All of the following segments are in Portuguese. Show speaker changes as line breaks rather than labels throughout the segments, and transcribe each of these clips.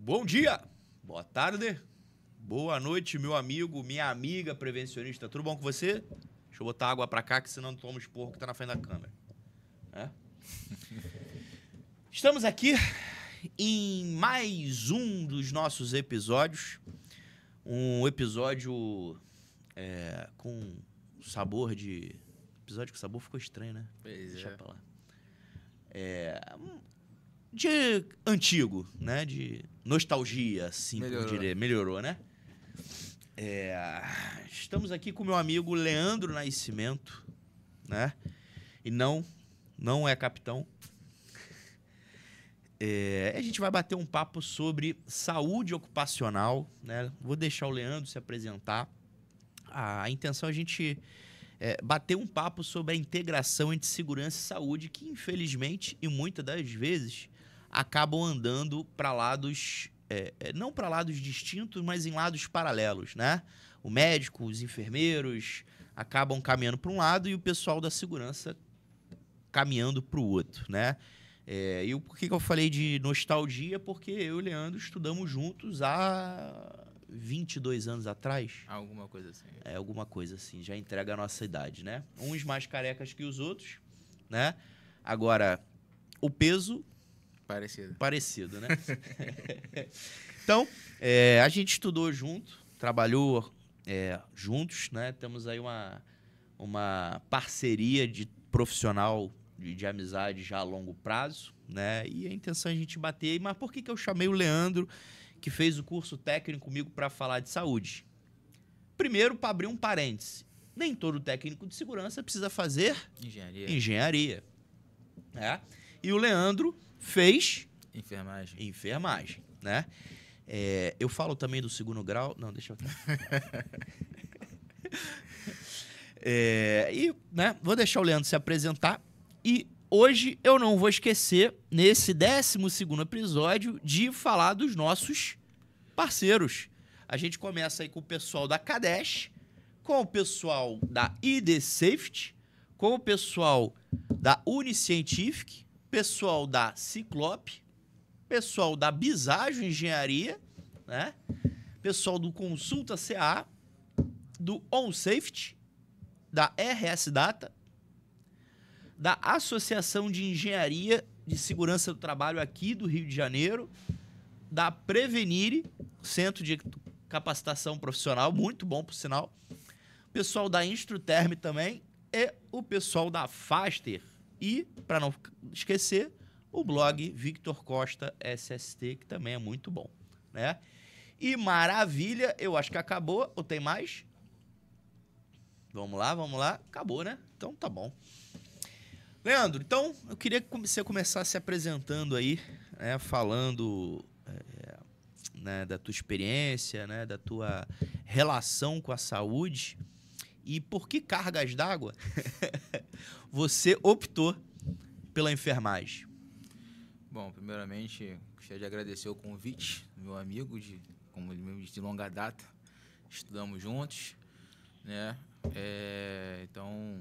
Bom dia, boa tarde, boa noite, meu amigo, minha amiga prevencionista. Tudo bom com você? Deixa eu botar água pra cá, que senão não toma esporro que tá na frente da câmera. Estamos aqui em mais um dos nossos episódios. Um episódio com sabor de... Episódio com sabor ficou estranho, né?
Pois
Deixa
é.
pra lá. De antigo, né? De nostalgia, assim, por dizer. Melhorou, né? Estamos aqui com meu amigo Leandro Nascimento, né? E não é capitão. A gente vai bater um papo sobre saúde ocupacional, né? Vou deixar o Leandro se apresentar. A intenção é a gente bater um papo sobre a integração entre segurança e saúde, que infelizmente e muitas das vezes acabam andando para lados, não para lados distintos, mas em lados paralelos, né? O médico, os enfermeiros acabam caminhando para um lado e o pessoal da segurança caminhando para o outro, né? E por que eu falei de nostalgia? Porque eu e o Leandro estudamos juntos há 22 anos atrás.
Alguma coisa assim.
Alguma coisa assim, já entrega a nossa idade, né? Uns mais carecas que os outros, né? Agora, o peso... Parecido, né? Então, a gente estudou junto, trabalhou juntos, né? Temos aí uma parceria de profissional de amizade já a longo prazo, né? E a intenção é a gente bater. Mas por que eu chamei o Leandro, que fez o curso técnico comigo, para falar de saúde? Primeiro, para abrir um parêntese, nem todo técnico de segurança precisa fazer engenharia. E o Leandro fez enfermagem, né? Eu falo também do segundo grau. Não, deixa eu... né, vou deixar o Leandro se apresentar. E hoje eu não vou esquecer, nesse 12º episódio, de falar dos nossos parceiros. A gente começa aí com o pessoal da Kadesh, com o pessoal da ID Safety, com o pessoal da Uniscientific, pessoal da Ciclope, pessoal da Biságio Engenharia, né? Pessoal do Consulta CA, do OnSafety, da RS Data, da Associação de Engenharia de Segurança do Trabalho aqui do Rio de Janeiro, da Prevenire, Centro de Capacitação Profissional, muito bom por sinal, pessoal da Instruterm também, e o pessoal da Faster. E, para não esquecer, o blog Victor Costa SST, que também é muito bom, né? E maravilha, eu acho que acabou, ou tem mais? Vamos lá. Acabou, né? Então tá bom. Leandro, então eu queria que você começasse se apresentando aí, né? Falando né, da tua experiência, né? Da tua relação com a saúde. E por que cargas d'água você optou pela enfermagem?
Bom, primeiramente, gostaria de agradecer o convite do meu amigo, como ele mesmo disse, de longa data. Estudamos juntos, né? Então,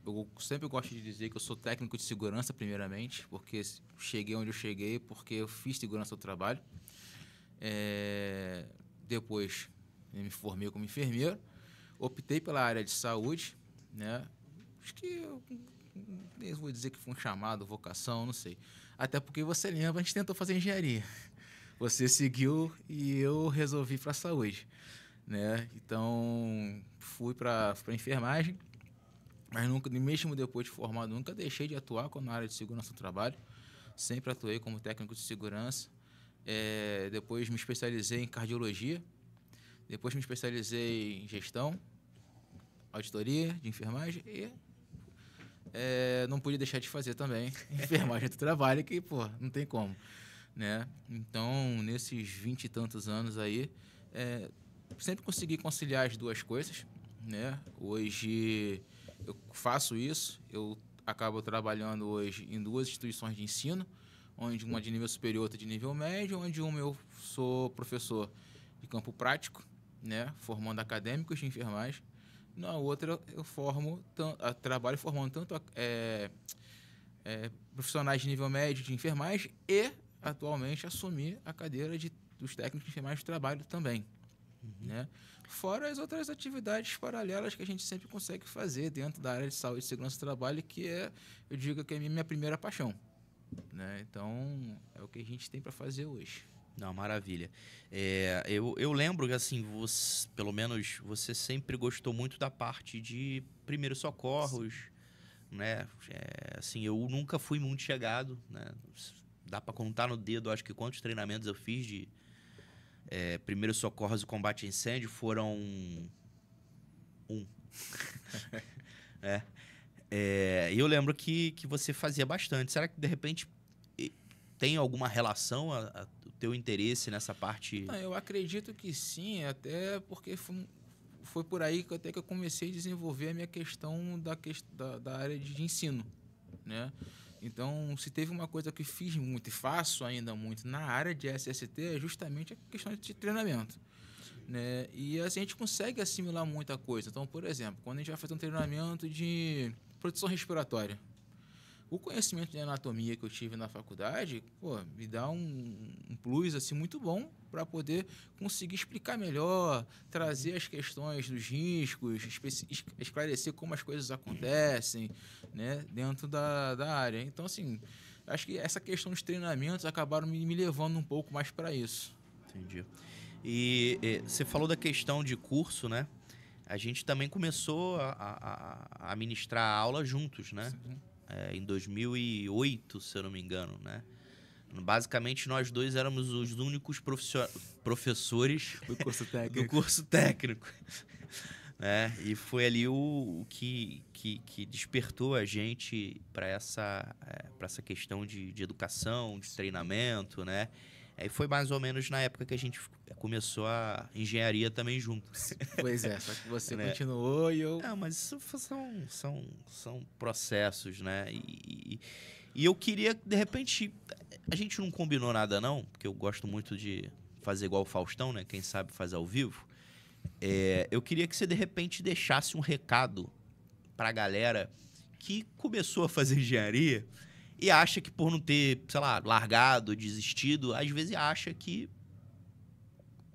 eu sempre gosto de dizer que eu sou técnico de segurança, primeiramente, porque cheguei onde eu cheguei, porque eu fiz segurança do trabalho. Depois, eu me formei como enfermeiro. Optei pela área de saúde, né? Acho que eu vou dizer que foi um chamado, vocação, não sei. Até porque você lembra, a gente tentou fazer engenharia. Você seguiu e eu resolvi para a saúde, né? Então, fui para enfermagem, mas nunca, mesmo depois de formado, nunca deixei de atuar na área de segurança do trabalho. Sempre atuei como técnico de segurança. Depois me especializei em cardiologia. Depois me especializei em gestão, auditoria de enfermagem e não pude deixar de fazer também enfermagem do trabalho, que, pô, não tem como, né? Então, nesses 20 e tantos anos aí, sempre consegui conciliar as duas coisas, né? Hoje eu faço isso, eu acabo trabalhando hoje em duas instituições de ensino, onde uma de nível superior, outra de nível médio, onde uma eu sou professor de campo prático, né, formando acadêmicos de enfermagem. Na outra, eu trabalho formando tanto profissionais de nível médio de enfermagem e atualmente assumir a cadeira dos técnicos de enfermagem de trabalho também. Né? Fora as outras atividades paralelas que a gente sempre consegue fazer dentro da área de saúde e segurança do trabalho, que eu digo que é a minha primeira paixão. Né? Então, é o que a gente tem para fazer hoje.
Não, maravilha. Eu lembro que, assim, pelo menos você sempre gostou muito da parte de primeiros socorros, né? Assim, eu nunca fui muito chegado, né? Dá para contar no dedo, acho que quantos treinamentos eu fiz de primeiros socorros e combate a incêndio foram um. E eu lembro que você fazia bastante. Será que, de repente, tem alguma relação o teu interesse nessa parte?
Não, eu acredito que sim, até porque foi por aí que eu comecei a desenvolver a minha questão da área de ensino, né? Então, se teve uma coisa que fiz muito e faço ainda muito na área de SST, é justamente a questão de treinamento. Né? E assim, a gente consegue assimilar muita coisa. Então, por exemplo, quando a gente vai fazer um treinamento de proteção respiratória, o conhecimento de anatomia que eu tive na faculdade, me dá um plus assim, muito bom para poder conseguir explicar melhor, trazer as questões dos riscos, esclarecer como as coisas acontecem, né, dentro da área. Então, assim, acho que essa questão dos treinamentos acabaram me levando um pouco mais para isso.
Entendi. E você falou da questão de curso, né? A gente também começou a ministrar aula juntos, né? Sim. Em 2008, se eu não me engano, né? Basicamente, nós dois éramos os únicos professores do curso técnico. Né? E foi ali o que despertou a gente para essa questão de educação, de treinamento, né? Aí foi mais ou menos na época que a gente começou a engenharia também juntos.
Pois é, só que você continuou e eu...
Não, mas isso são processos, né? E eu queria, de repente... A gente não combinou nada, não, porque eu gosto muito de fazer igual o Faustão, né? Quem sabe faz ao vivo. Eu queria que você, de repente, deixasse um recado pra galera que começou a fazer engenharia e acha que por não ter, sei lá, largado, desistido, às vezes acha que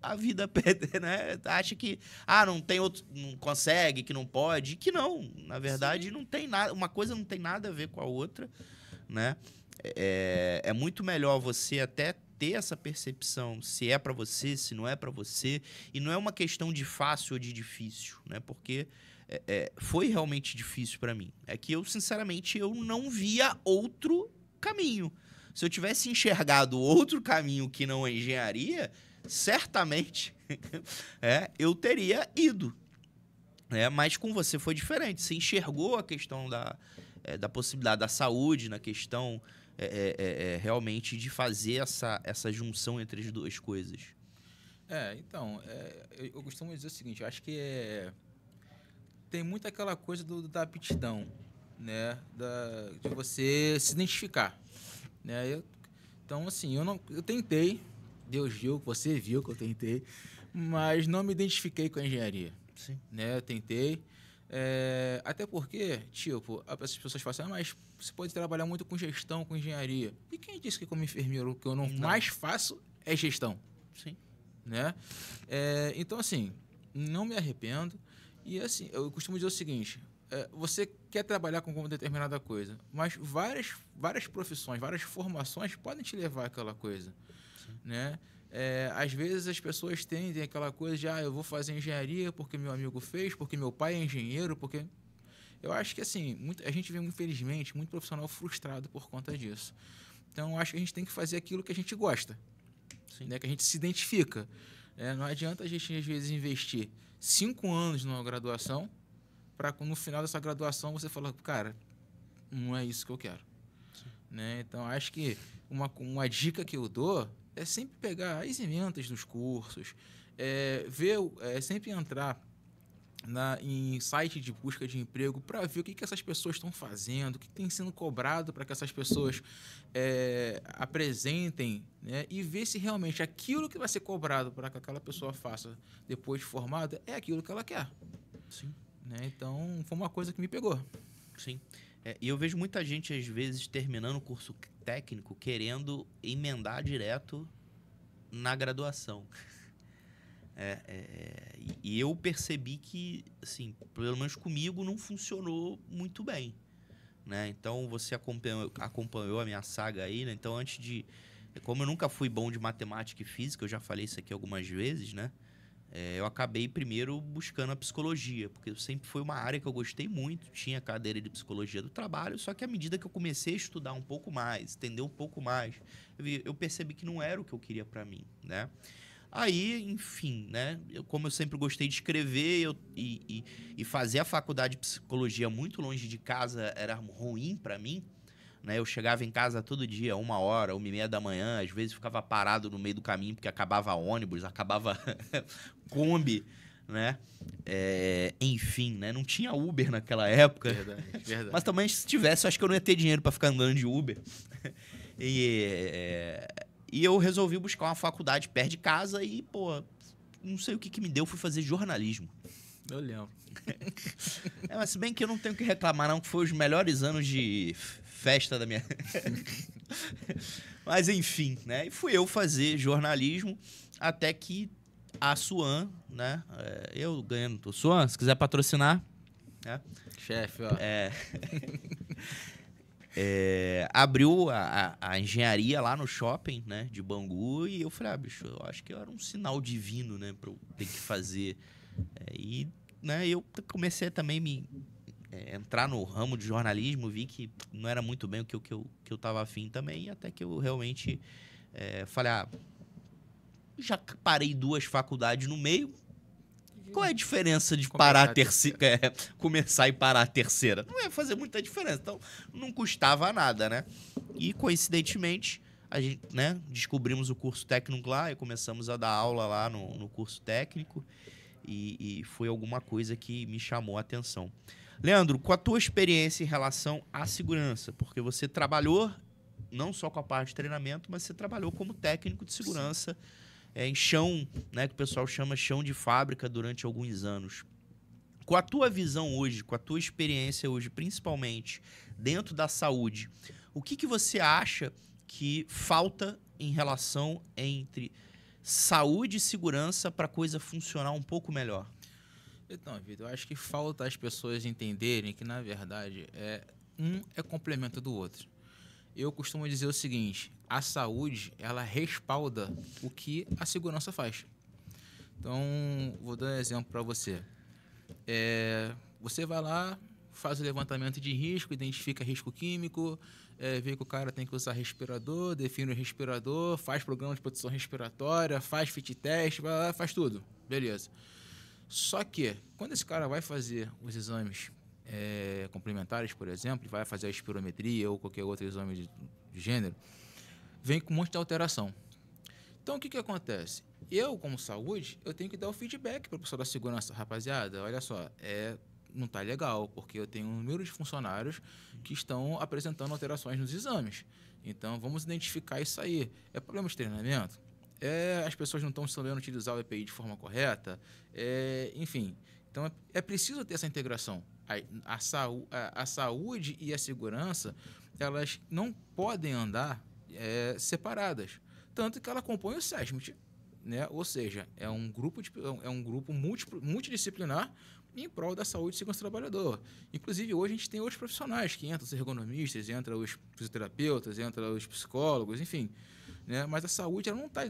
a vida perde, né? Acha que, não tem outro, não consegue, que não pode, que não. Na verdade, não tem nada, uma coisa não tem nada a ver com a outra, né? É muito melhor você até ter essa percepção se é para você, se não é para você, e não é uma questão de fácil ou de difícil, né? Porque foi realmente difícil para mim. É que eu, sinceramente, eu não via outro caminho. Se eu tivesse enxergado outro caminho que não a engenharia, certamente eu teria ido. Mas com você foi diferente. Você enxergou a questão da possibilidade da saúde, na questão realmente de fazer essa junção entre as duas coisas.
Então, eu costumo dizer o seguinte, eu acho que tem muito aquela coisa da aptidão, né? De você se identificar, né? Então, assim, eu tentei, Deus viu, você viu que eu tentei, mas não me identifiquei com a engenharia.
Sim.
Né? Eu tentei, até porque, tipo, as pessoas falam assim, mas você pode trabalhar muito com gestão, com engenharia. E quem disse que como enfermeiro o que eu não mais faço é gestão?
Sim.
Né? Então, assim, não me arrependo. E, assim, eu costumo dizer o seguinte, você quer trabalhar com uma determinada coisa, mas várias profissões, várias formações podem te levar àquela coisa. Sim. Né? Às vezes as pessoas tendem aquela coisa de eu vou fazer engenharia porque meu amigo fez, porque meu pai é engenheiro, porque... Eu acho que, assim, a gente vê, infelizmente, muito profissional frustrado por conta disso. Então, eu acho que a gente tem que fazer aquilo que a gente gosta, né? Que a gente se identifica. Não adianta a gente, às vezes, investir 5 anos numa graduação para, no final dessa graduação, você falar, cara, não é isso que eu quero. Né? Então, acho que uma dica que eu dou é sempre pegar as emendas dos cursos, sempre entrar em site de busca de emprego para ver o que essas pessoas estão fazendo, o que tem sendo cobrado para que essas pessoas apresentem, né? E ver se realmente aquilo que vai ser cobrado para que aquela pessoa faça depois de formada é aquilo que ela quer.
Sim.
Né? Então, foi uma coisa que me pegou.
Sim. E eu vejo muita gente, às vezes, terminando o curso técnico, querendo emendar direto na graduação. E eu percebi que, assim, pelo menos comigo, não funcionou muito bem, né? Então, você acompanhou a minha saga aí, né? Então, como eu nunca fui bom de matemática e física, eu já falei isso aqui algumas vezes, né? Eu acabei primeiro buscando a psicologia, porque sempre foi uma área que eu gostei muito, tinha cadeira de psicologia do trabalho, só que à medida que eu comecei a estudar um pouco mais, entender um pouco mais, eu percebi que não era o que eu queria para mim, né? Aí, enfim, né? Como eu sempre gostei de escrever e fazer a faculdade de psicologia muito longe de casa era ruim para mim, né? Eu chegava em casa todo dia, 1h, 1h30 da manhã, às vezes ficava parado no meio do caminho porque acabava ônibus, acabava Kombi, né? Enfim, né? Não tinha Uber naquela época.
Verdade.
Mas também, se tivesse, eu acho que eu não ia ter dinheiro para ficar andando de Uber. E eu resolvi buscar uma faculdade perto de casa e, pô, não sei o que me deu, fui fazer jornalismo.
Eu lembro.
Mas se bem que eu não tenho que reclamar, não, que foi os melhores anos de festa da minha... Mas, enfim, né? E fui eu fazer jornalismo até que a Suan, né? Eu ganhando do Suan, se quiser patrocinar, né?
Chefe, ó.
Abriu a engenharia lá no shopping, né, de Bangu, e eu falei, bicho, eu acho que era um sinal divino, né, pra eu ter que fazer. Né, eu comecei a também entrar no ramo de jornalismo, vi que não era muito bem o que eu tava afim também, até que eu realmente falei, já parei 2 faculdades no meio. Qual é a diferença de parar a terceira, começar e parar a terceira? Não ia fazer muita diferença, então não custava nada, né? E, coincidentemente, a gente, né, descobrimos o curso técnico lá e começamos a dar aula lá no curso técnico e foi alguma coisa que me chamou a atenção. Leandro, com a tua experiência em relação à segurança, porque você trabalhou não só com a parte de treinamento, mas você trabalhou como técnico de segurança em chão, né, que o pessoal chama chão de fábrica durante alguns anos. Com a tua visão hoje, com a tua experiência hoje, principalmente dentro da saúde, o que você acha que falta em relação entre saúde e segurança para a coisa funcionar um pouco melhor?
Então, Vitor, eu acho que falta as pessoas entenderem que, na verdade, um é complemento do outro. Eu costumo dizer o seguinte, a saúde, ela respalda o que a segurança faz. Então, vou dar um exemplo para você. Você vai lá, faz o levantamento de risco, identifica risco químico, vê que o cara tem que usar respirador, define o respirador, faz programa de proteção respiratória, faz fit test, vai lá, faz tudo. Beleza. Só que, quando esse cara vai fazer os exames complementares, por exemplo, vai fazer a espirometria ou qualquer outro exame de gênero, vem com um monte de alteração. Então, o que acontece? Eu, como saúde, eu tenho que dar o feedback para o pessoal da segurança. Rapaziada, olha só, não está legal, porque eu tenho um número de funcionários que estão apresentando alterações nos exames. Então, vamos identificar isso aí. É problema de treinamento? As pessoas não estão sabendo utilizar o EPI de forma correta? Enfim, então é preciso ter essa integração. A saúde e a segurança, elas não podem andar separadas. Tanto que ela compõe o SESMIT, né? Ou seja, é um grupo multidisciplinar em prol da saúde e segurança do trabalhador. Inclusive, hoje a gente tem outros profissionais que entram os ergonomistas, entram os fisioterapeutas, entram os psicólogos, enfim. Né? Mas a saúde ela não está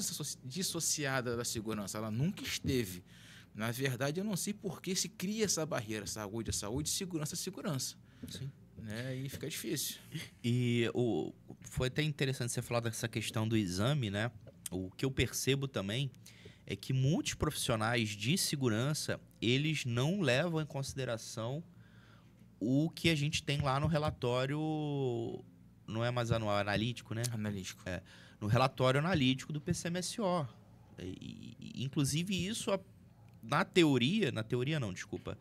dissociada da segurança, ela nunca esteve. Na verdade, eu não sei por que se cria essa barreira, saúde é saúde, segurança é segurança.
Sim.
Né? E fica difícil.
E foi até interessante você falar dessa questão do exame, né? O que eu percebo também é que muitos profissionais de segurança, eles não levam em consideração o que a gente tem lá no relatório, não é mais anual, analítico, né?
Analítico.
No relatório analítico do PCMSO. Inclusive, isso, na teoria não, desculpa,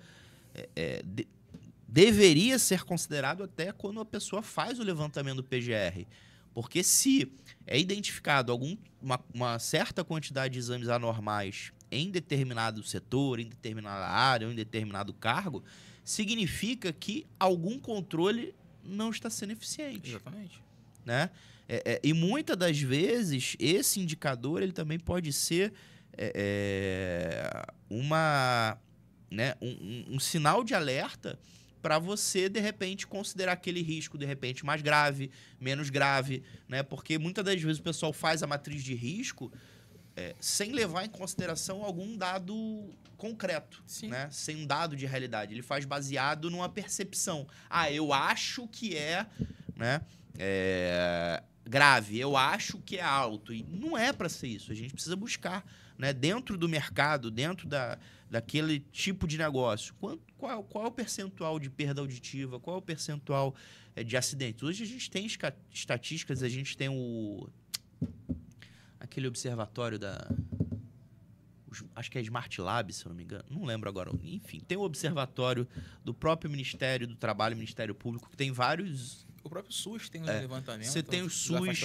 deveria ser considerado até quando a pessoa faz o levantamento do PGR. Porque se é identificado uma certa quantidade de exames anormais em determinado setor, em determinada área ou em determinado cargo, significa que algum controle não está sendo eficiente.
Exatamente.
Né? E muitas das vezes, esse indicador ele também pode ser né, um sinal de alerta para você, de repente, considerar aquele risco, de repente, mais grave, menos grave, né? Porque muitas das vezes o pessoal faz a matriz de risco sem levar em consideração algum dado concreto,
Sim.
né? Sem um dado de realidade. Ele faz baseado numa percepção. Eu acho que né? Grave, eu acho que é alto. E não é para ser isso. A gente precisa buscar, né, dentro do mercado, dentro daquele tipo de negócio, qual é o percentual de perda auditiva, qual é o percentual de acidentes. Hoje a gente tem estatísticas, a gente tem aquele observatório acho que é Smart Lab, se eu não me engano, não lembro agora. Enfim, tem o observatório do próprio Ministério do Trabalho, Ministério Público, que tem vários...
O próprio SUS tem um levantamento.
Você tem o SUS,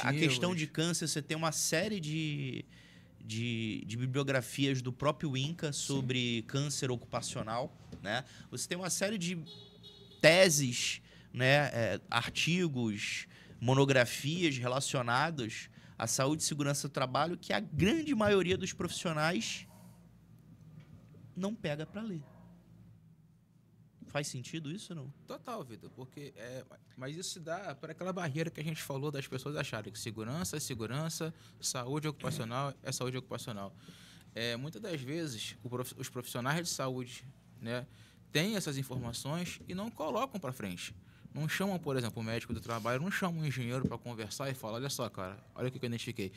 a questão de câncer, você tem uma série de bibliografias do próprio INCA sobre câncer ocupacional, né? Você tem uma série de teses, né, artigos, monografias relacionadas à saúde e segurança do trabalho que a grande maioria dos profissionais não pega para ler. Faz sentido isso ou não?
Total, Vitor, porque mas isso se dá por aquela barreira que a gente falou das pessoas acharem que segurança é segurança, saúde ocupacional é saúde ocupacional. Muitas das vezes os profissionais de saúde, né, têm essas informações e não colocam para frente. Não chamam, por exemplo, o médico do trabalho, não chamam o engenheiro para conversar e falar, olha só, cara, olha o que eu identifiquei.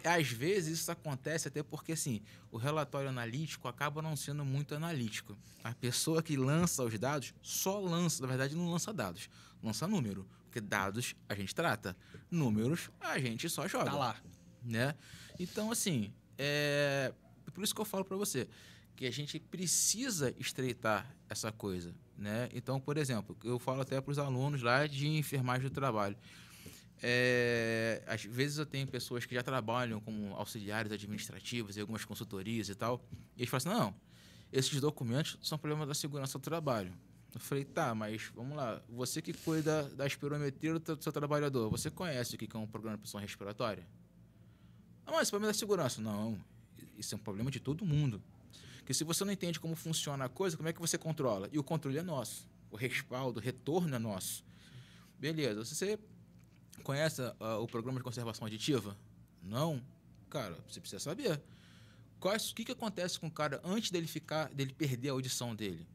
Às vezes isso acontece até porque assim, o relatório analítico acaba não sendo muito analítico. A pessoa que lança os dados só lança, na verdade não lança dados, lança número, porque dados a gente trata, números a gente só joga.
Tá lá.
Né? Então assim, é por isso que eu falo para você que a gente precisa estreitar essa coisa, né? Então, por exemplo, eu falo até para os alunos lá de enfermagem do trabalho. Às vezes eu tenho pessoas que já trabalham como auxiliares administrativos em algumas consultorias e tal, e eles falam assim, não, esses documentos são problema da segurança do trabalho. Eu falei, tá, mas vamos lá, você que cuida da espirometria do seu trabalhador, você conhece o que é um programa de pressão respiratória? Não, esse problema é da segurança. Não, isso é um problema de todo mundo. Porque se você não entende como funciona a coisa, como é que você controla? E o controle é nosso, o respaldo, o retorno é nosso. Beleza, você conhece o programa de conservação aditiva? Não? Cara, você precisa saber. O que acontece com o cara antes dele perder a audição dele?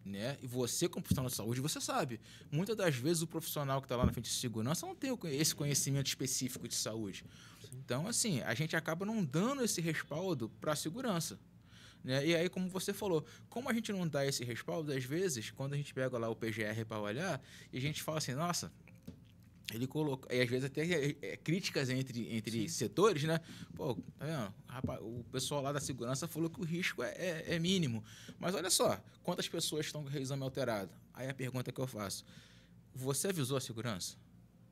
Né? E você, como profissional de saúde, você sabe. Muitas das vezes o profissional que está lá na frente de segurança não tem esse conhecimento específico de saúde. Então, assim, a gente acaba não dando esse respaldo para a segurança. Né? E aí, como você falou, como a gente não dá esse respaldo, às vezes, quando a gente pega lá o PGR para olhar, e a gente fala assim, nossa... Ele coloca, e às vezes até críticas entre setores, né? Pô, tá vendo? Rapaz, o pessoal lá da segurança falou que o risco é mínimo. Mas olha só, quantas pessoas estão com o exame alterado? Aí a pergunta que eu faço, você avisou a segurança?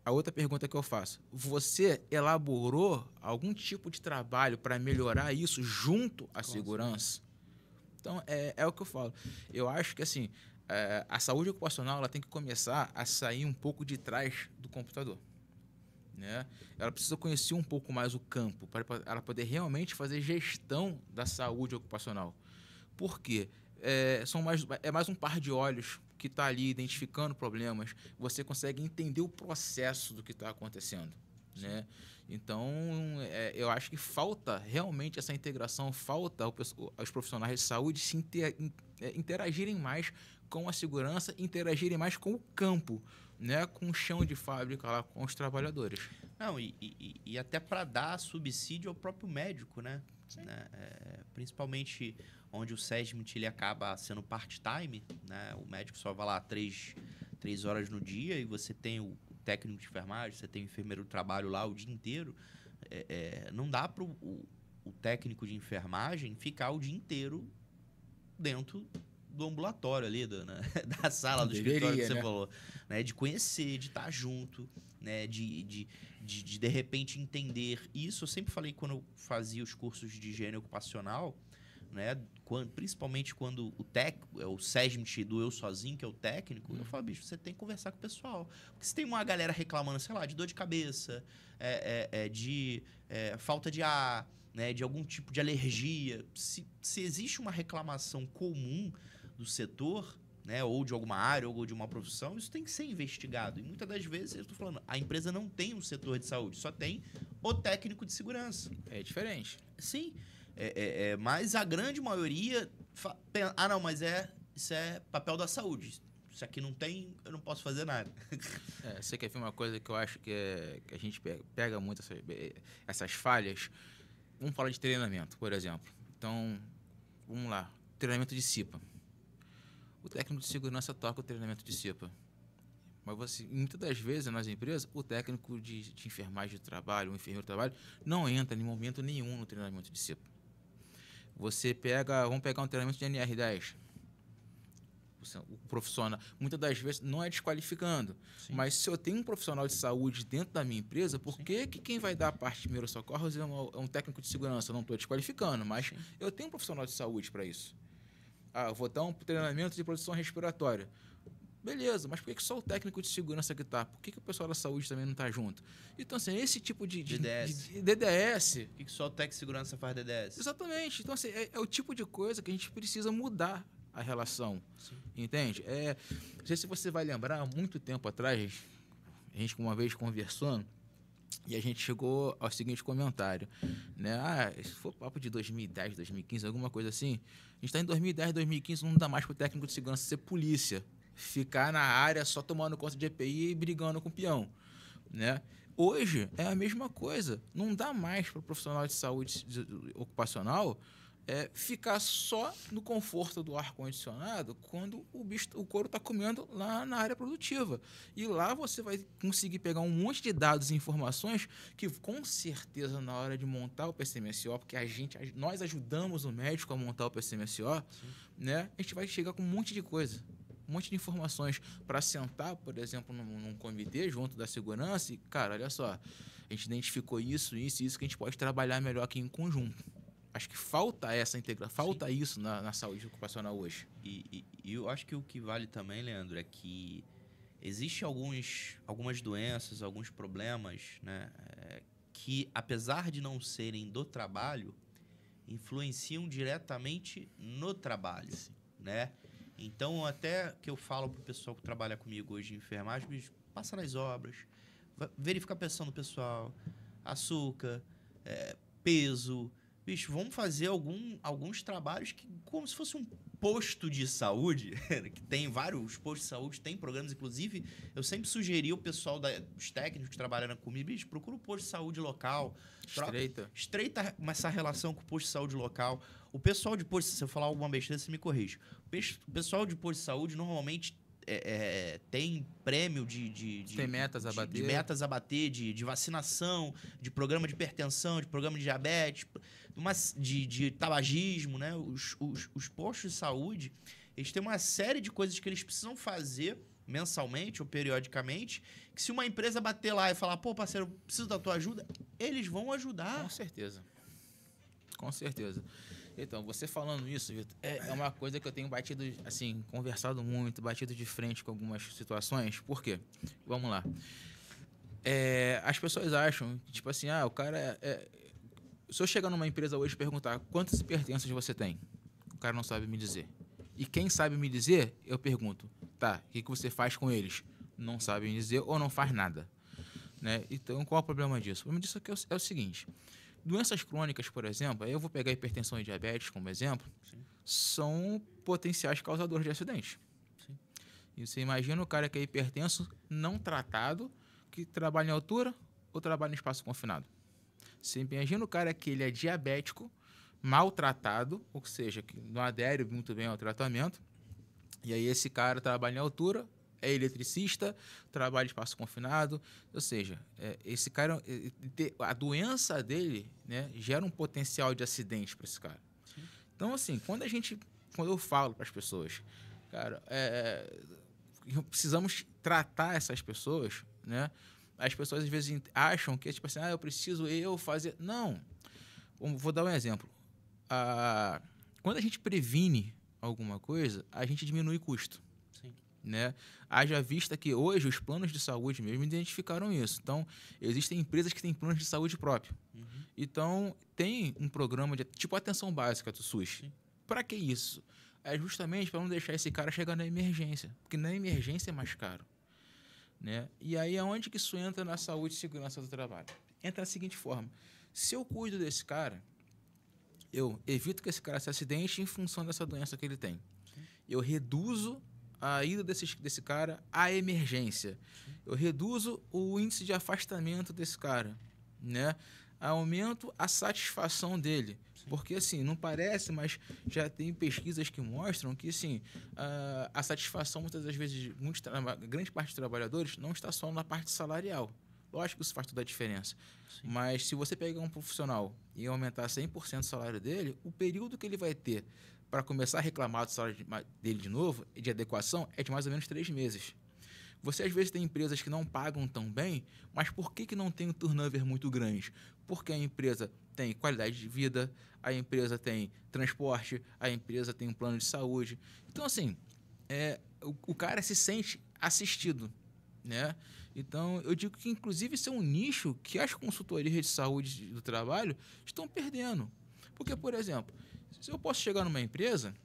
A outra pergunta que eu faço, você elaborou algum tipo de trabalho para melhorar isso junto à segurança? Então, é o que eu falo. Eu acho que, assim, a saúde ocupacional ela tem que começar a sair um pouco de trás do computador. Né? Ela precisa conhecer um pouco mais o campo para ela poder realmente fazer gestão da saúde ocupacional. Por quê? É mais um par de olhos que está ali identificando problemas. Você consegue entender o processo do que está acontecendo. Né? Então, eu acho que falta realmente essa integração, falta aos profissionais de saúde se interagirem mais com a segurança, interagirem mais com o campo, né? Com o chão de fábrica, lá, com os trabalhadores.
Não, e até para dar subsídio ao próprio médico, né? Principalmente onde o SESMIT ele acaba sendo part-time, né? O médico só vai lá 3 horas no dia e você tem o técnico de enfermagem, você tem o enfermeiro do trabalho lá o dia inteiro. Não dá para o técnico de enfermagem ficar o dia inteiro dentro do ambulatório ali, da sala, do escritório que você falou. Né? De conhecer, de estar junto, né? de repente entender. Isso eu sempre falei quando eu fazia os cursos de higiene ocupacional, né? Principalmente quando o SESMIT do eu sozinho, que é o técnico, eu falo, bicho, você tem que conversar com o pessoal. Porque se tem uma galera reclamando, sei lá, de dor de cabeça, de falta de ar, né, de algum tipo de alergia, se existe uma reclamação comum do setor, né, ou de alguma área, ou de uma profissão, isso tem que ser investigado. E muitas das vezes, eu estou falando, a empresa não tem um setor de saúde, só tem o técnico de segurança.
É diferente.
Sim. Mas a grande maioria... não, mas isso é papel da saúde. Isso aqui não tem, eu não posso fazer nada.
Você quer ver uma coisa que eu acho que a gente pega muito essas falhas? Vamos falar de treinamento, por exemplo. Então, vamos lá. Treinamento de CIPA. O técnico de segurança toca o treinamento de CIPA. Mas muitas das vezes nas empresas, o técnico de enfermagem de trabalho, o enfermeiro de trabalho, não entra em momento nenhum no treinamento de CIPA. Vamos pegar um treinamento de NR10. O profissional, muitas das vezes, não é desqualificando. Sim. Mas se eu tenho um profissional de saúde dentro da minha empresa, por que quem vai dar a parte de primeiros socorros é um técnico de segurança? Eu não estou desqualificando, mas sim, eu tenho um profissional de saúde para isso. Eu vou dar um treinamento de produção respiratória. Beleza, mas por que só o técnico de segurança que está? Por que o pessoal da saúde também não está junto? Então, assim, esse tipo de DDS...
Por que só o técnico de segurança faz DDS?
Exatamente. Então, assim, é o tipo de coisa que a gente precisa mudar a relação. Sim. Entende? Não sei se você vai lembrar, há muito tempo atrás, a gente uma vez conversando, e a gente chegou ao seguinte comentário, né? Se for papo de 2010, 2015, alguma coisa assim, a gente está em 2010, 2015, não dá mais para o técnico de segurança ser polícia, ficar na área só tomando conta de EPI e brigando com o peão, né? Hoje é a mesma coisa, não dá mais para o profissional de saúde ocupacional ficar só no conforto do ar-condicionado quando o couro está comendo lá na área produtiva. E lá você vai conseguir pegar um monte de dados e informações que, com certeza, na hora de montar o PCMSO, porque nós ajudamos o médico a montar o PCMSO, né, a gente vai chegar com um monte de coisa, um monte de informações para sentar, por exemplo, num comitê junto da segurança e, cara, olha só, a gente identificou isso que a gente pode trabalhar melhor aqui em conjunto. Acho que falta essa integração, falta isso na saúde ocupacional hoje.
E eu acho que o que vale também, Leandro, é que existem algumas doenças, alguns problemas, né, que, apesar de não serem do trabalho, influenciam diretamente no trabalho, né? Então, até que eu falo pro pessoal que trabalha comigo hoje em enfermagem, bicho, passa nas obras, verifica a pressão do pessoal, açúcar, peso... Bicho, vamos fazer alguns trabalhos que, como se fosse um posto de saúde, que tem vários postos de saúde, tem programas, inclusive, eu sempre sugeri o pessoal dos técnicos que trabalham comigo, bicho, procura um posto de saúde local. Estreita essa relação com o posto de saúde local. O pessoal de posto, se eu falar alguma besteira, você me corrige. O pessoal de posto de saúde, normalmente, tem prêmio
tem metas a bater.
De metas a bater, de vacinação, de programa de hipertensão, de programa de diabetes, de tabagismo, né? Os postos de saúde, eles têm uma série de coisas que eles precisam fazer mensalmente ou periodicamente, que se uma empresa bater lá e falar, pô, parceiro, preciso da tua ajuda, eles vão ajudar.
Com certeza. Com certeza. Então, você falando isso, Vitor, é uma coisa que eu tenho batido, assim, conversado muito, batido de frente com algumas situações. Por quê? Vamos lá. As pessoas acham, tipo assim, o cara... se eu chegar numa empresa hoje e perguntar quantas pertences você tem, o cara não sabe me dizer. E quem sabe me dizer, eu pergunto, tá, o que você faz com eles? Não sabe me dizer ou não faz nada. Né? Então, qual é o problema disso? O problema disso é o seguinte... Doenças crônicas, por exemplo, aí eu vou pegar hipertensão e diabetes como exemplo, sim, são potenciais causadores de acidentes. Sim. E você imagina o cara que é hipertenso, não tratado, que trabalha em altura ou trabalha em espaço confinado. Você imagina o cara que ele é diabético, maltratado, ou seja, que não adere muito bem ao tratamento, e aí esse cara trabalha em altura, é eletricista, trabalha em espaço confinado, ou seja, esse cara, a doença dele, né, gera um potencial de acidente para esse cara. Sim. Então, assim, quando eu falo para as pessoas, cara, precisamos tratar essas pessoas, né? As pessoas às vezes acham que é tipo assim, eu preciso fazer. Não. Vou dar um exemplo. quando a gente previne alguma coisa, a gente diminui custo.
Sim.
Né? Haja vista que hoje os planos de saúde mesmo identificaram isso. Então, existem empresas que têm planos de saúde próprio. Então, tem um programa de tipo atenção básica do SUS. Para que isso? É justamente para não deixar esse cara chegar na emergência, porque na emergência é mais caro. Né? E aí, aonde que isso entra na saúde e segurança do trabalho? Entra da seguinte forma: se eu cuido desse cara, eu evito que esse cara se acidente em função dessa doença que ele tem. Eu reduzo a ida desse cara à emergência. Eu reduzo o índice de afastamento desse cara, né? Aumento a satisfação dele. Porque, assim, não parece, mas já tem pesquisas que mostram que, assim, a satisfação, muitas das vezes, grande parte dos trabalhadores não está só na parte salarial. Lógico que isso faz toda a diferença. Sim. Mas se você pegar um profissional e aumentar 100% o salário dele, o período que ele vai ter para começar a reclamar do salário dele de novo, de adequação, é de mais ou menos 3 meses. Você, às vezes, tem empresas que não pagam tão bem, mas por que não tem um turnover muito grande? Porque a empresa tem qualidade de vida, a empresa tem transporte, a empresa tem um plano de saúde. Então, assim, o cara se sente assistido, né? Então, eu digo que, inclusive, isso é um nicho que as consultorias de saúde do trabalho estão perdendo. Porque, por exemplo, se eu posso chegar numa empresa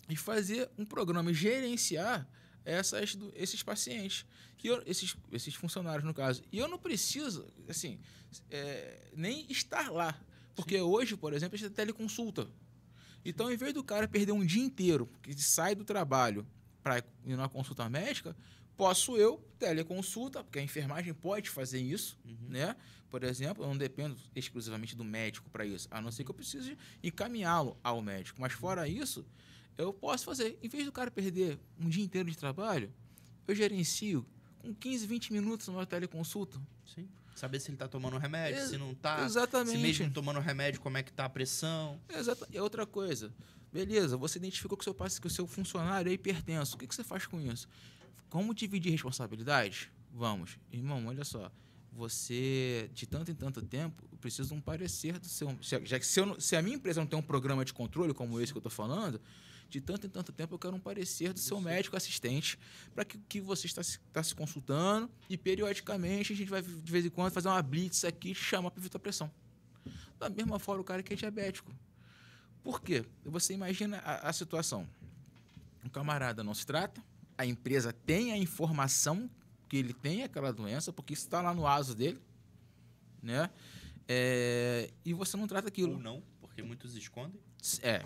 e fazer um programa e gerenciar esses pacientes, esses funcionários, no caso. E eu não preciso, assim, nem estar lá. Porque hoje, por exemplo, a gente tem teleconsulta. Então, em vez do cara perder um dia inteiro, porque sai do trabalho para ir numa consulta médica, posso eu, teleconsulta, porque a enfermagem pode fazer isso, né? Por exemplo, eu não dependo exclusivamente do médico para isso, a não ser que eu precise encaminhá-lo ao médico. Mas fora isso, eu posso fazer. Em vez do cara perder um dia inteiro de trabalho, eu gerencio com 15, 20 minutos numa teleconsulta.
Sim. Saber se ele está tomando remédio, se não está.
Exatamente.
Se mesmo tomando remédio, como é que está a pressão.
Exato. E outra coisa. Beleza, você identificou que o seu funcionário é hipertenso. O que você faz com isso? Como dividir responsabilidade? Vamos. Irmão, olha só. Você, de tanto em tanto tempo, precisa de um parecer do seu... Já que se a minha empresa não tem um programa de controle como esse que eu estou falando, de tanto em tanto tempo eu quero um parecer do seu médico assistente para que você está se consultando e, periodicamente, a gente vai, de vez em quando, fazer uma blitz aqui e te chamar para evitar a pressão. Da mesma forma, o cara que é diabético. Por quê? Você imagina a situação. O camarada não se trata, a empresa tem a informação que ele tem aquela doença, porque isso está lá no ASO dele, né? E você não trata aquilo.
Ou não, porque muitos escondem.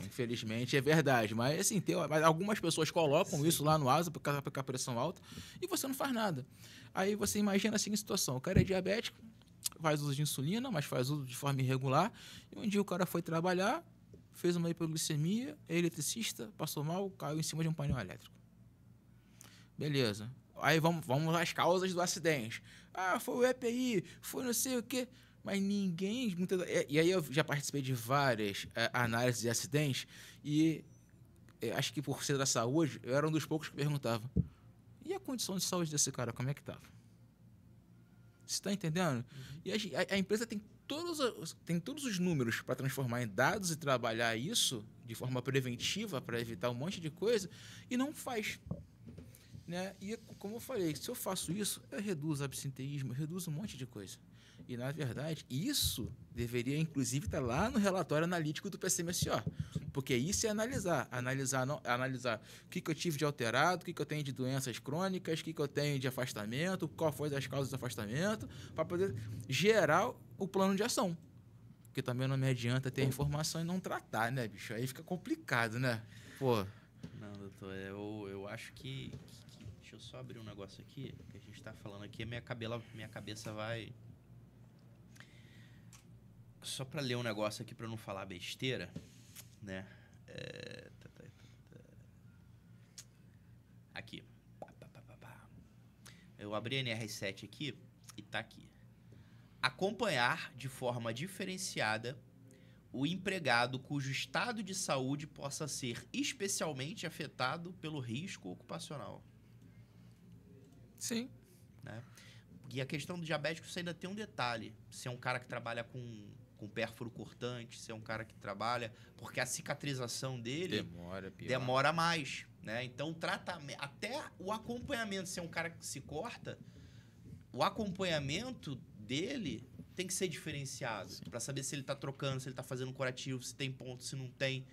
Infelizmente é verdade. Mas, assim, mas algumas pessoas colocam isso lá no ASO para ficar a pressão alta e você não faz nada. Aí você imagina a seguinte situação. O cara é diabético, faz uso de insulina, mas faz uso de forma irregular. E um dia o cara foi trabalhar, fez uma hipoglicemia, é eletricista, passou mal, caiu em cima de um painel elétrico. Beleza. Aí vamos às causas do acidente. Foi o EPI, foi não sei o quê. Mas ninguém... E aí eu já participei de várias análises de acidentes e acho que por ser da saúde, eu era um dos poucos que perguntava: e a condição de saúde desse cara, como é que estava? Você está entendendo? E a empresa tem todos os números para transformar em dados e trabalhar isso de forma preventiva para evitar um monte de coisa e não faz. Né? E, como eu falei, se eu faço isso, eu reduzo absenteísmo, eu reduzo um monte de coisa. E, na verdade, isso deveria, inclusive, estar lá no relatório analítico do PCMSO. Porque isso é analisar o que eu tive de alterado, o que eu tenho de doenças crônicas, o que eu tenho de afastamento, qual foi as causas do afastamento, para poder gerar o plano de ação. Porque também não me adianta ter informação e não tratar, né, bicho? Aí fica complicado, né? Pô.
Não, doutor, eu acho que... Deixa eu só abrir um negócio aqui, que a gente está falando aqui, minha cabeça vai... Só para ler um negócio aqui para não falar besteira, né? Aqui. Eu abri a NR7 aqui e tá aqui. Acompanhar de forma diferenciada o empregado cujo estado de saúde possa ser especialmente afetado pelo risco ocupacional.
Sim.
Né? E a questão do diabético, você ainda tem um detalhe. Se é um cara que trabalha com com pérfuro cortante, se é um cara que trabalha, porque a cicatrização dele demora mais, né? Então, tratamento, até o acompanhamento, se é um cara que se corta, o acompanhamento dele tem que ser diferenciado para saber se ele está trocando, se ele está fazendo curativo, se tem ponto, se não tem,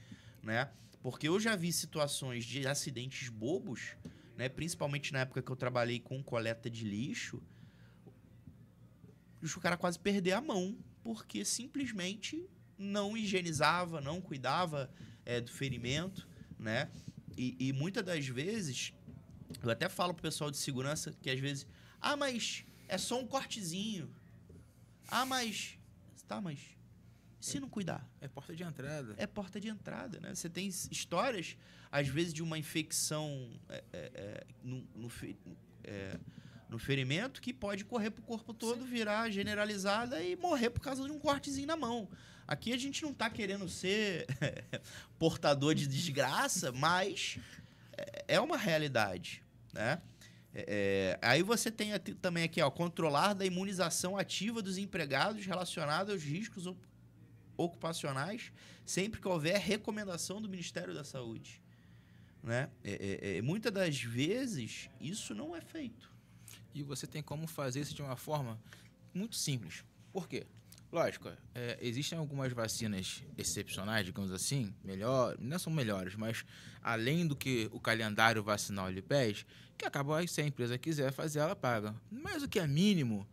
né? Porque eu já vi situações de acidentes bobos, né? Principalmente na época que eu trabalhei com coleta de lixo, o cara quase perder a mão, porque simplesmente não higienizava, não cuidava do ferimento, né? E muitas das vezes, eu até falo pro pessoal de segurança que às vezes, mas é só um cortezinho. Mas se não cuidar?
É porta de entrada.
É porta de entrada, né? Você tem histórias, às vezes, de uma infecção no ferimento que pode correr pro corpo todo, virar generalizada e morrer por causa de um cortezinho na mão. Aqui a gente não tá querendo ser portador de desgraça, mas é uma realidade, né? Aí você tem também aqui, controlar da imunização ativa dos empregados relacionada aos riscos ocupacionais, sempre que houver recomendação do Ministério da Saúde, né? Muitas das vezes isso não é feito.
E você tem como fazer isso de uma forma muito simples. Por quê? Lógico, existem algumas vacinas excepcionais, digamos assim, não são melhores, mas além do que o calendário vacinal lhe pede, que acaba, se a empresa quiser fazer, ela paga. Mas o que é mínimo,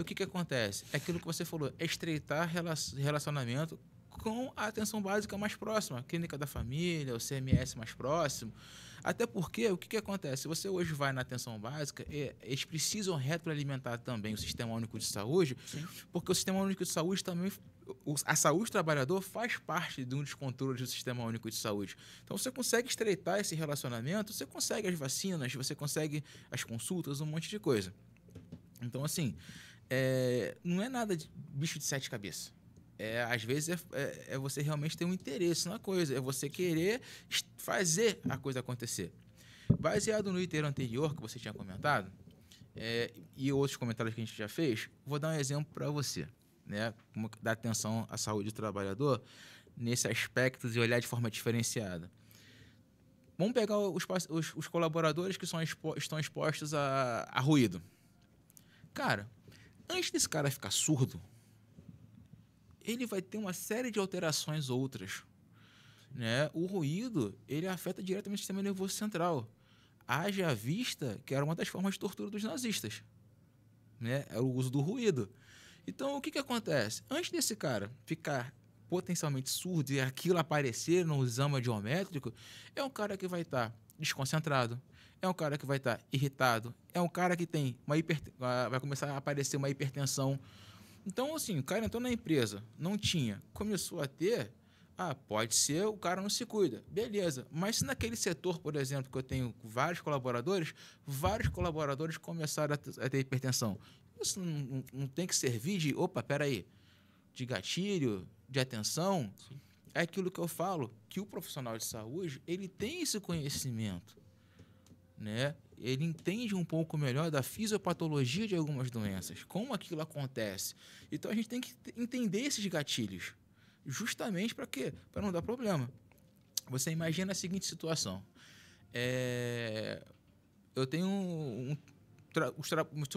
o que acontece? É aquilo que você falou, estreitar relacionamento com a atenção básica mais próxima, a clínica da família, o CMS mais próximo. Até porque, o que acontece? Se você hoje vai na atenção básica, eles precisam retroalimentar também o Sistema Único de Saúde,
Sim.
porque o Sistema Único de Saúde também... A saúde do trabalhador faz parte de um dos controles do Sistema Único de Saúde. Então, você consegue estreitar esse relacionamento, você consegue as vacinas, você consegue as consultas, um monte de coisa. Então, assim, não é nada de bicho de sete cabeças. Às vezes é você realmente ter um interesse na coisa, é você querer fazer a coisa acontecer. Baseado no item anterior que você tinha comentado, e outros comentários que a gente já fez, vou dar um exemplo para você, né? Como dar atenção à saúde do trabalhador nesse aspecto e olhar de forma diferenciada. Vamos pegar os colaboradores que estão expostos a ruído. Cara, antes desse cara ficar surdo, ele vai ter uma série de alterações outras, né? O ruído, ele afeta diretamente o sistema nervoso central. Haja vista que era uma das formas de tortura dos nazistas, né? É o uso do ruído. Então, o que acontece? Antes desse cara ficar potencialmente surdo e aquilo aparecer no exame audiométrico, é um cara que vai estar desconcentrado, é um cara que vai estar irritado, é um cara que tem vai começar a aparecer uma hipertensão. Então, assim, o cara entrou na empresa, não tinha, começou a ter, pode ser, o cara não se cuida, beleza. Mas se naquele setor, por exemplo, que eu tenho vários colaboradores começaram a ter hipertensão. Isso não tem que servir de gatilho, de atenção.
Sim.
É aquilo que eu falo, que o profissional de saúde, ele tem esse conhecimento, né? Ele entende um pouco melhor da fisiopatologia de algumas doenças, como aquilo acontece. Então, a gente tem que entender esses gatilhos, justamente para quê? Para não dar problema. Você imagina a seguinte situação. Eu tenho o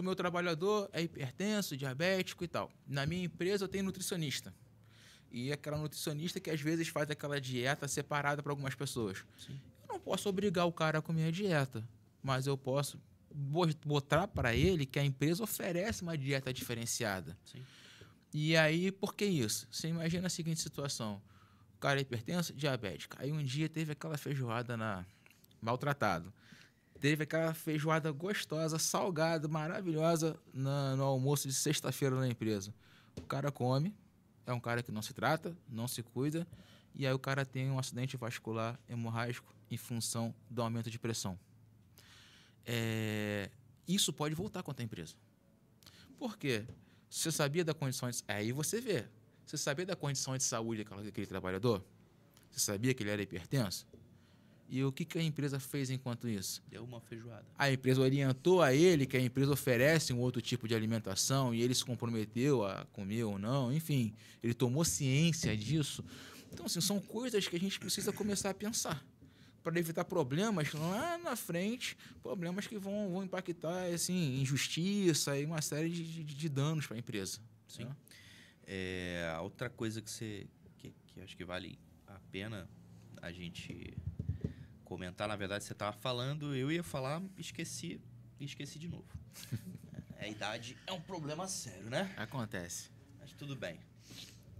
meu trabalhador é hipertenso, diabético e tal. Na minha empresa, eu tenho nutricionista. E aquela nutricionista que, às vezes, faz aquela dieta separada para algumas pessoas.
Sim.
Eu não posso obrigar o cara a comer a dieta, mas eu posso botar para ele que a empresa oferece uma dieta diferenciada.
Sim.
E aí, por que isso? Você imagina a seguinte situação. O cara é hipertenso, diabético. Aí um dia teve aquela feijoada maltratado. Teve aquela feijoada gostosa, salgada, maravilhosa no almoço de sexta-feira na empresa. O cara come, é um cara que não se trata, não se cuida, e aí o cara tem um acidente vascular hemorrágico em função do aumento de pressão. Isso pode voltar contra a empresa. Por quê? Você sabia da condição de... Aí você vê. Você sabia da condição de saúde daquele trabalhador? Você sabia que ele era hipertenso? E o que a empresa fez enquanto isso?
Deu uma feijoada.
A empresa orientou a ele que a empresa oferece um outro tipo de alimentação e ele se comprometeu a comer ou não, enfim, ele tomou ciência disso. Então, assim, são coisas que a gente precisa começar a pensar para evitar problemas lá na frente, problemas que vão impactar assim, injustiça e uma série de danos para a empresa.
Sim. Outra coisa que acho que vale a pena a gente comentar, na verdade, você estava falando, eu ia falar, esqueci de novo. A idade é um problema sério, né?
Acontece.
Mas tudo bem.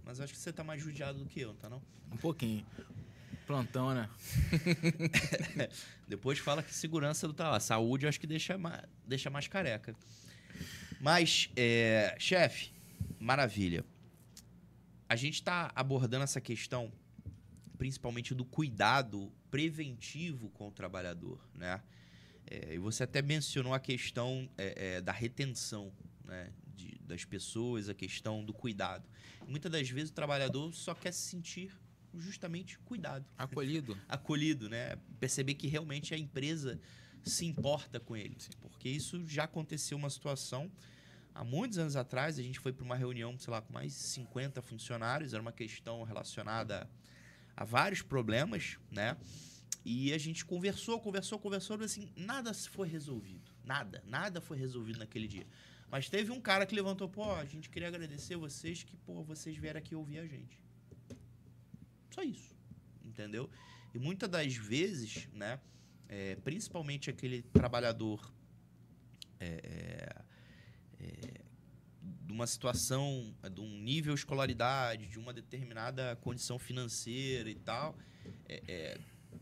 Mas acho que você tá mais judiado do que eu, não tá não?
Um pouquinho. Plantão, né?
Depois fala que segurança não tá lá. Saúde eu acho que deixa mais careca. Mas, chefe, maravilha. A gente tá abordando essa questão principalmente do cuidado preventivo com o trabalhador, né? E você até mencionou a questão da retenção, né, das pessoas, a questão do cuidado. Muitas das vezes o trabalhador só quer se sentir justamente cuidado.
Acolhido.
Acolhido, né? Perceber que realmente a empresa se importa com ele. Porque isso já aconteceu uma situação há muitos anos atrás. A gente foi para uma reunião, sei lá, com mais de 50 funcionários. Era uma questão relacionada a vários problemas, né? E a gente conversou, mas assim, nada foi resolvido. Nada foi resolvido naquele dia. Mas teve um cara que levantou, a gente queria agradecer vocês que, vocês vieram aqui ouvir a gente. Só isso, entendeu? E muitas das vezes, né, principalmente aquele trabalhador de uma situação, de um nível de escolaridade, de uma determinada condição financeira e tal,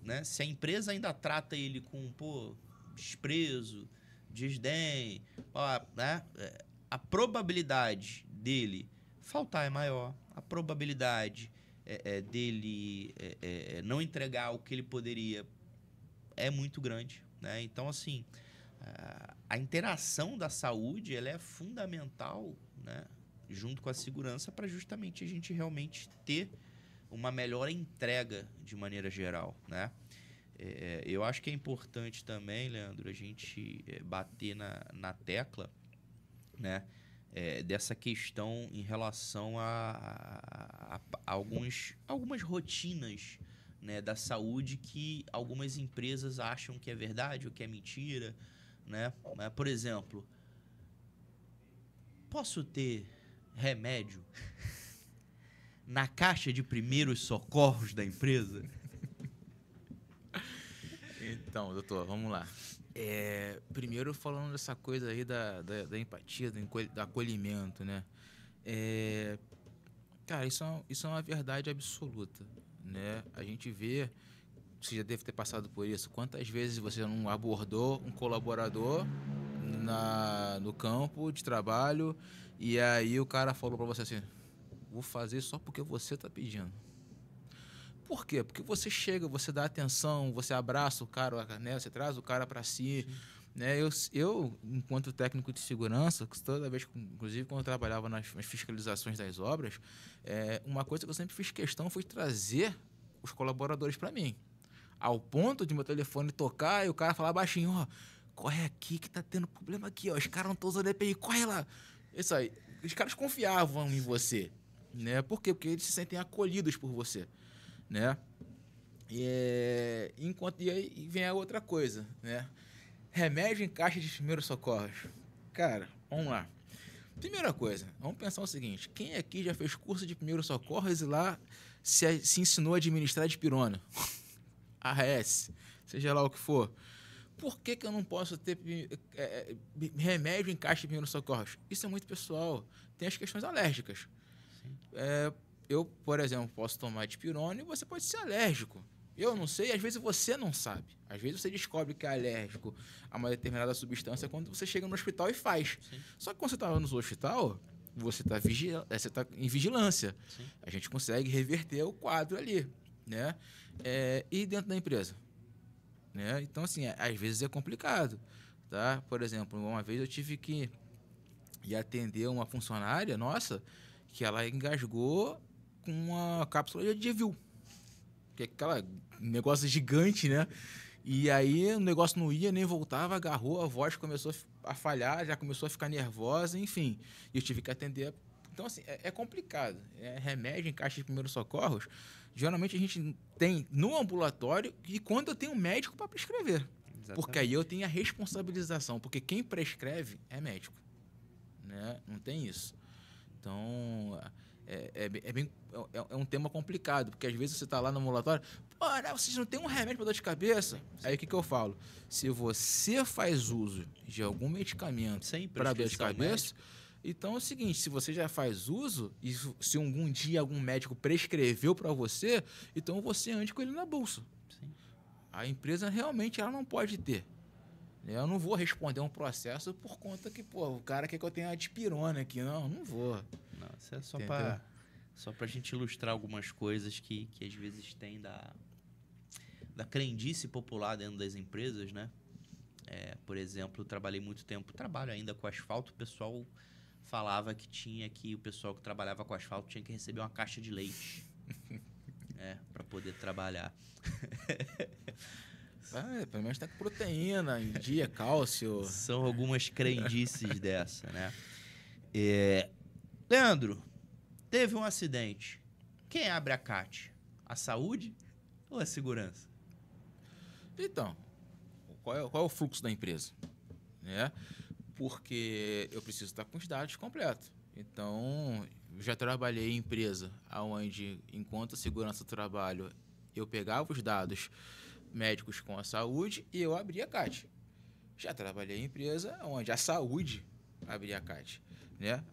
né, se a empresa ainda trata ele com, desprezo, desdém, né, a probabilidade dele faltar é maior, a probabilidade dele não entregar o que ele poderia é muito grande, né? Então, assim, a interação da saúde ela é fundamental, né, junto com a segurança para justamente a gente realmente ter uma melhor entrega de maneira geral, né? Eu acho que é importante também, Leandro, a gente bater na tecla, né, dessa questão em relação a algumas rotinas, né, da saúde que algumas empresas acham que é verdade ou que é mentira, né? Por exemplo, posso ter remédio na caixa de primeiros socorros da empresa?
Então, doutor, vamos lá. Primeiro, falando dessa coisa aí da empatia, do acolhimento, né? Cara, isso é uma verdade absoluta, né? A gente vê, você já deve ter passado por isso, quantas vezes você não abordou um colaborador no campo de trabalho e aí o cara falou pra você assim, vou fazer só porque você tá pedindo. Por quê? Porque você chega, você dá atenção, você abraça o cara, né? Você traz o cara para si. Né? Eu, enquanto técnico de segurança, toda vez, inclusive quando eu trabalhava nas fiscalizações das obras, uma coisa que eu sempre fiz questão foi trazer os colaboradores para mim. Ao ponto de meu telefone tocar e o cara falar baixinho, corre aqui que tá tendo problema aqui, os caras não estão usando EPI, corre lá. Isso aí. Os caras confiavam em você. Né? Por quê? Porque eles se sentem acolhidos por você. Né? E aí vem a outra coisa, né? Remédio em caixa de primeiros socorros. Cara, vamos lá. Primeira coisa, vamos pensar o seguinte: quem aqui já fez curso de primeiros socorros e lá se ensinou a administrar dipirona? ARS, seja lá o que for. Por que eu não posso ter remédio em caixa de primeiros socorros? Isso é muito pessoal. Tem as questões alérgicas. Eu, por exemplo, posso tomar dipirona e você pode ser alérgico. Eu não sei, às vezes você não sabe. Às vezes você descobre que é alérgico a uma determinada substância quando você chega no hospital e faz. Sim. Só que quando você está no hospital, você está em vigilância. Sim. A gente consegue reverter o quadro ali. Né? E dentro da empresa? Né? Então, assim, às vezes é complicado. Tá? Por exemplo, uma vez eu tive que ir atender uma funcionária nossa que ela engasgou com uma cápsula de Advil. que é aquela negócio gigante, né? E aí o negócio não ia, nem voltava, agarrou, a voz começou a falhar, já começou a ficar nervosa, enfim. E eu tive que atender. Então, assim, é complicado. Remédio em caixa de primeiros socorros, geralmente a gente tem no ambulatório e quando eu tenho um médico para prescrever. Exatamente. Porque aí eu tenho a responsabilização, porque quem prescreve é médico, né? Não tem isso. Então, é um tema complicado, porque às vezes você está lá no ambulatório, pô, vocês não tem um remédio para dor de cabeça? Aí o que eu falo? Se você faz uso de algum medicamento para dor de cabeça, então é o seguinte, se você já faz uso, e se algum dia algum médico prescreveu para você, então você ande com ele na bolsa. Sim. A empresa realmente ela não pode ter. Eu não vou responder um processo por conta que, pô, o cara quer que eu tenha uma dipirona aqui. Não vou.
Não, isso é só pra gente ilustrar algumas coisas que às vezes tem da crendice popular dentro das empresas, né? Por exemplo, eu trabalhei muito tempo, trabalho ainda com asfalto, o pessoal falava que o pessoal que trabalhava com asfalto tinha que receber uma caixa de leite para poder trabalhar.
Pelo menos tá com proteína em dia, cálcio.
São algumas crendices dessa, né? Leandro, teve um acidente. Quem abre a CAT? A saúde ou a segurança?
Então, qual é o fluxo da empresa? Né? Porque eu preciso estar com os dados completos. Então, já trabalhei em empresa onde, enquanto segurança do trabalho, eu pegava os dados médicos com a saúde e eu abria a CAT. Já trabalhei em empresa onde a saúde abria a CAT. Né?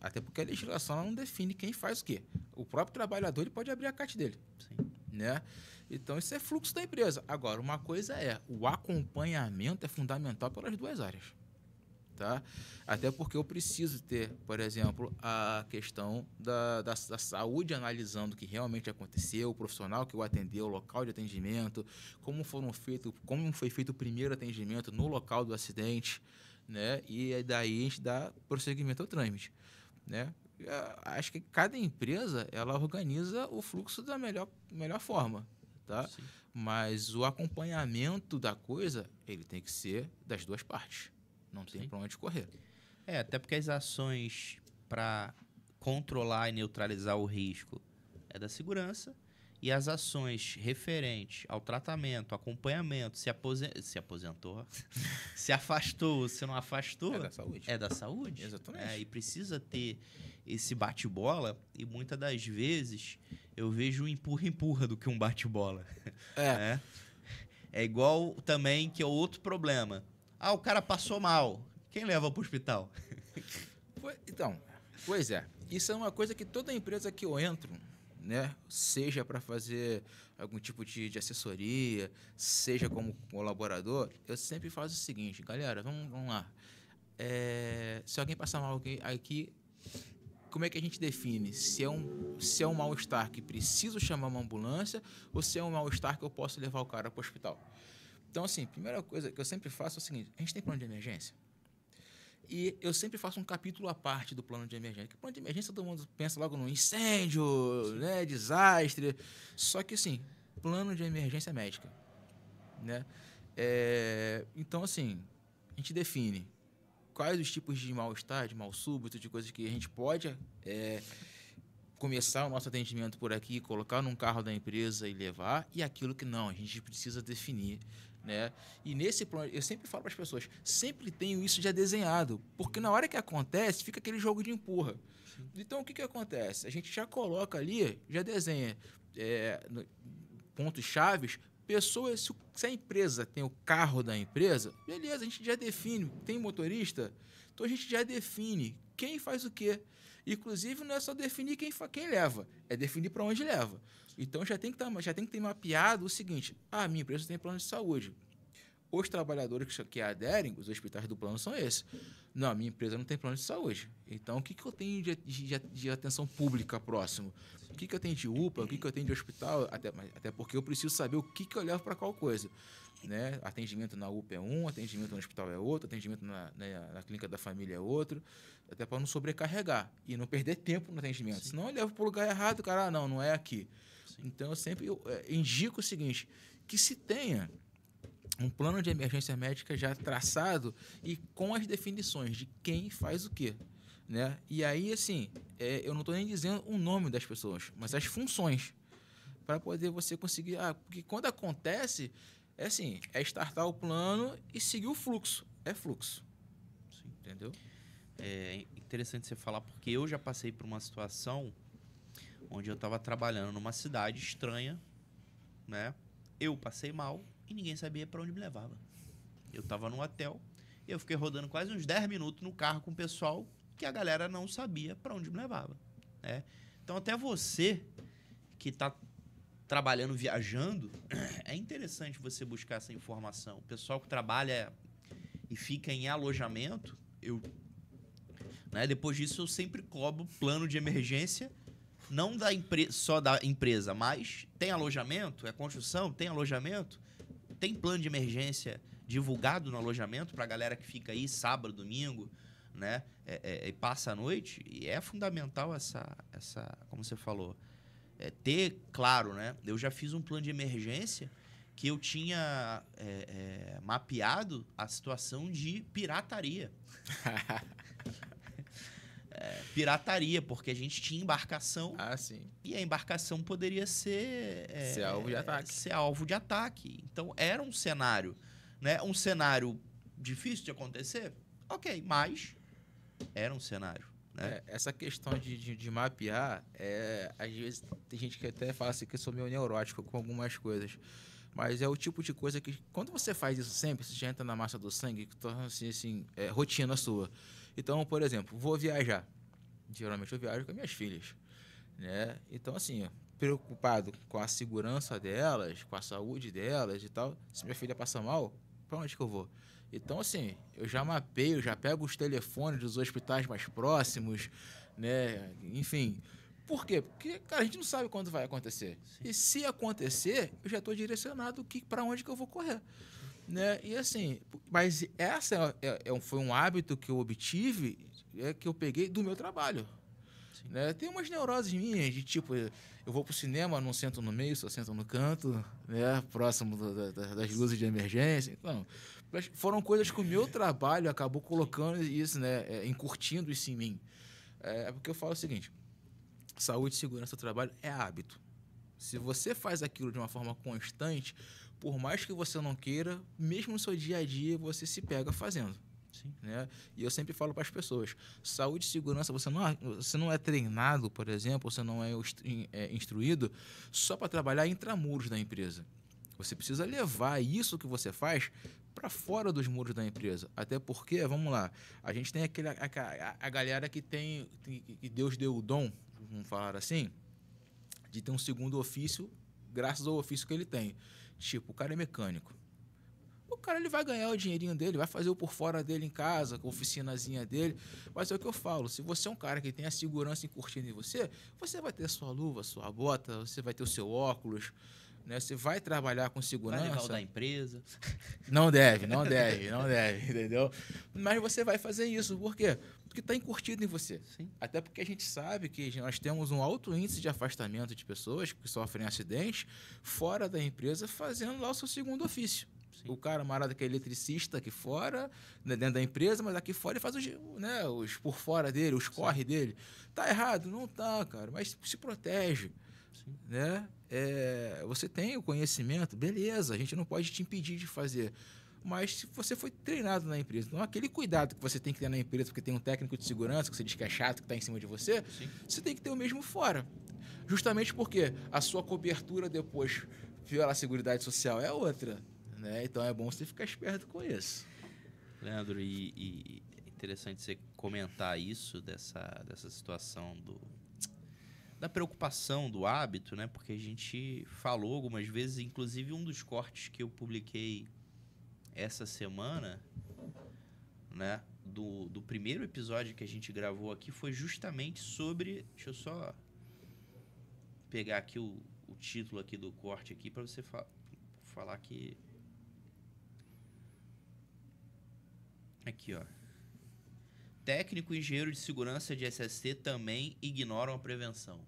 Até porque a legislação não define quem faz o quê. O próprio trabalhador ele pode abrir a CAT dele. Sim. Né? Então, isso é fluxo da empresa. Agora, uma coisa o acompanhamento é fundamental pelas duas áreas. Tá? Até porque eu preciso ter, por exemplo, a questão da saúde analisando o que realmente aconteceu, o profissional que o atendeu, o local de atendimento, como foi feito o primeiro atendimento no local do acidente, né? E daí a gente dá prosseguimento ao trâmite, né? Acho que cada empresa ela organiza o fluxo da melhor forma, tá? Sim. Mas o acompanhamento da coisa ele tem que ser das duas partes. Não tem para onde correr.
Até porque as ações para controlar e neutralizar o risco é da segurança e as ações referentes ao tratamento, acompanhamento, se aposentou, se afastou, se não afastou, é da saúde.
Exatamente.
E precisa ter esse bate-bola e muitas das vezes eu vejo um empurra-empurra do que um bate-bola. É igual também que é outro problema. O cara passou mal. Quem leva para o hospital?
Pois é. Isso é uma coisa que toda empresa que eu entro, né, seja para fazer algum tipo de assessoria, seja como colaborador, eu sempre faço o seguinte, galera, vamos lá. Se alguém passar mal aqui, como é que a gente define se é um mal-estar que preciso chamar uma ambulância ou se é um mal-estar que eu posso levar o cara para o hospital? Então, assim, a primeira coisa que eu sempre faço é o seguinte, a gente tem plano de emergência? E eu sempre faço um capítulo à parte do plano de emergência. Porque plano de emergência todo mundo pensa logo no incêndio, né, desastre. Só que, assim, plano de emergência médica. Né? Então, assim, a gente define quais os tipos de mal-estar, de mal súbito, de coisas que a gente pode começar o nosso atendimento por aqui, colocar num carro da empresa e levar, e aquilo que não, a gente precisa definir. Né? E nesse plano, eu sempre falo para as pessoas, sempre tenho isso já desenhado, porque na hora que acontece, fica aquele jogo de empurra. Sim. Então, o que acontece? A gente já coloca ali, já desenha pontos chaves, pessoas, se a empresa tem o carro da empresa, beleza, a gente já define, tem motorista, então a gente já define quem faz o quê. Inclusive, não é só definir quem leva, é definir para onde leva. Então, já tem que ter mapeado o seguinte, a minha empresa tem plano de saúde. Os trabalhadores que aderem, os hospitais do plano são esses. Não, a minha empresa não tem plano de saúde. Então, o que eu tenho de atenção pública próximo? O que eu tenho de UPA? O que eu tenho de hospital? Até porque eu preciso saber o que eu levo para qual coisa. Né? Atendimento na UPA é um, atendimento no hospital é outro, atendimento na clínica da família é outro, até para não sobrecarregar e não perder tempo no atendimento. Sim. Senão eu levo para o lugar errado, cara, não é aqui. Sim. Então, eu sempre indico o seguinte, que se tenha um plano de emergência médica já traçado e com as definições de quem faz o quê, né? E aí, assim, eu não estou nem dizendo o nome das pessoas, mas as funções, para poder você conseguir... porque quando acontece, é startar o plano e seguir o fluxo. É fluxo.
Sim.
Entendeu?
É interessante você falar, porque eu já passei por uma situação onde eu estava trabalhando numa cidade estranha, né? Eu passei mal e ninguém sabia para onde me levava. Eu estava num hotel e eu fiquei rodando quase uns 10 minutos no carro com o pessoal que a galera não sabia para onde me levava, né? Então, até você que está trabalhando, viajando, é interessante você buscar essa informação. O pessoal que trabalha e fica em alojamento, depois disso eu sempre cobro plano de emergência, não só da empresa, mas tem alojamento, é construção, tem alojamento, tem plano de emergência divulgado no alojamento para a galera que fica aí sábado, domingo, né? E passa a noite. E é fundamental essa como você falou, ter claro, né? Eu já fiz um plano de emergência que eu tinha mapeado a situação de pirataria. Pirataria, porque a gente tinha embarcação.
Sim.
E a embarcação poderia ser
alvo de ataque.
Ser alvo de ataque. Então, era um cenário, né? Um cenário difícil de acontecer? Ok, mas era um cenário. Né?
Essa questão de mapear, às vezes tem gente que até fala assim que eu sou meio neurótico com algumas coisas. Mas é o tipo de coisa que, quando você faz isso sempre, você já entra na massa do sangue, que torna-se assim, rotina sua. Então, por exemplo, vou viajar. Geralmente eu viajo com as minhas filhas, né? Então, assim, preocupado com a segurança delas, com a saúde delas e tal. Se minha filha passa mal, para onde que eu vou? Então, assim, eu já mapeio, já pego os telefones dos hospitais mais próximos, né? Enfim. Por quê? Porque, cara, a gente não sabe quando vai acontecer. Sim. E se acontecer, eu já estou direcionado para onde que eu vou correr. Né? E assim, mas essa foi um hábito que eu obtive, que eu peguei do meu trabalho. Né? Tem umas neuroses minhas, de tipo, eu vou pro cinema, não sento no meio, só sento no canto, né? Próximo das luzes de emergência. Então, foram coisas que o meu trabalho acabou colocando isso, né? Encurtindo isso em mim. Porque eu falo o seguinte, saúde e segurança do trabalho é hábito. Se você faz aquilo de uma forma constante, por mais que você não queira, mesmo no seu dia a dia, você se pega fazendo. Sim. Né? E eu sempre falo para as pessoas, saúde e segurança, você não é treinado, por exemplo, você não é instruído só para trabalhar intramuros da empresa. Você precisa levar isso que você faz para fora dos muros da empresa. Até porque, vamos lá, a gente tem a galera que Deus deu o dom, vamos falar assim, de ter um segundo ofício graças ao ofício que ele tem. Tipo, o cara é mecânico. O cara ele vai ganhar o dinheirinho dele, vai fazer o por fora dele em casa, com a oficinazinha dele. Mas é o que eu falo, se você é um cara que tem a segurança encurtindo em você, você vai ter sua luva, sua bota, você vai ter o seu óculos, né? Você vai trabalhar com segurança.
Vai levar o da empresa.
Não deve, entendeu? Mas você vai fazer isso, por quê? Porque está encurtido em você. Sim. Até porque a gente sabe que nós temos um alto índice de afastamento de pessoas que sofrem acidentes fora da empresa fazendo lá o seu segundo ofício. Sim. O camarada que é eletricista aqui fora, né, dentro da empresa, mas aqui fora ele faz os por fora dele, os corre dele. Tá errado? Não tá, cara, mas se protege. Sim. Né? Você tem o conhecimento, beleza, a gente não pode te impedir de fazer. Mas se você foi treinado na empresa, então aquele cuidado que você tem que ter na empresa, porque tem um técnico de segurança que você diz que é chato, que está em cima de você, sim, você tem que ter o mesmo fora. Justamente porque a sua cobertura depois pela Seguridade Social é outra. Né? Então é bom você ficar esperto com isso.
Leandro, e é interessante você comentar isso, dessa situação da preocupação, do hábito, né? Porque a gente falou algumas vezes, inclusive um dos cortes que eu publiquei essa semana, né, do primeiro episódio que a gente gravou aqui, foi justamente sobre... Deixa eu só pegar aqui o título aqui do corte aqui para você falar que... Aqui, ó. Técnico e engenheiro de segurança de SST também ignoram a prevenção.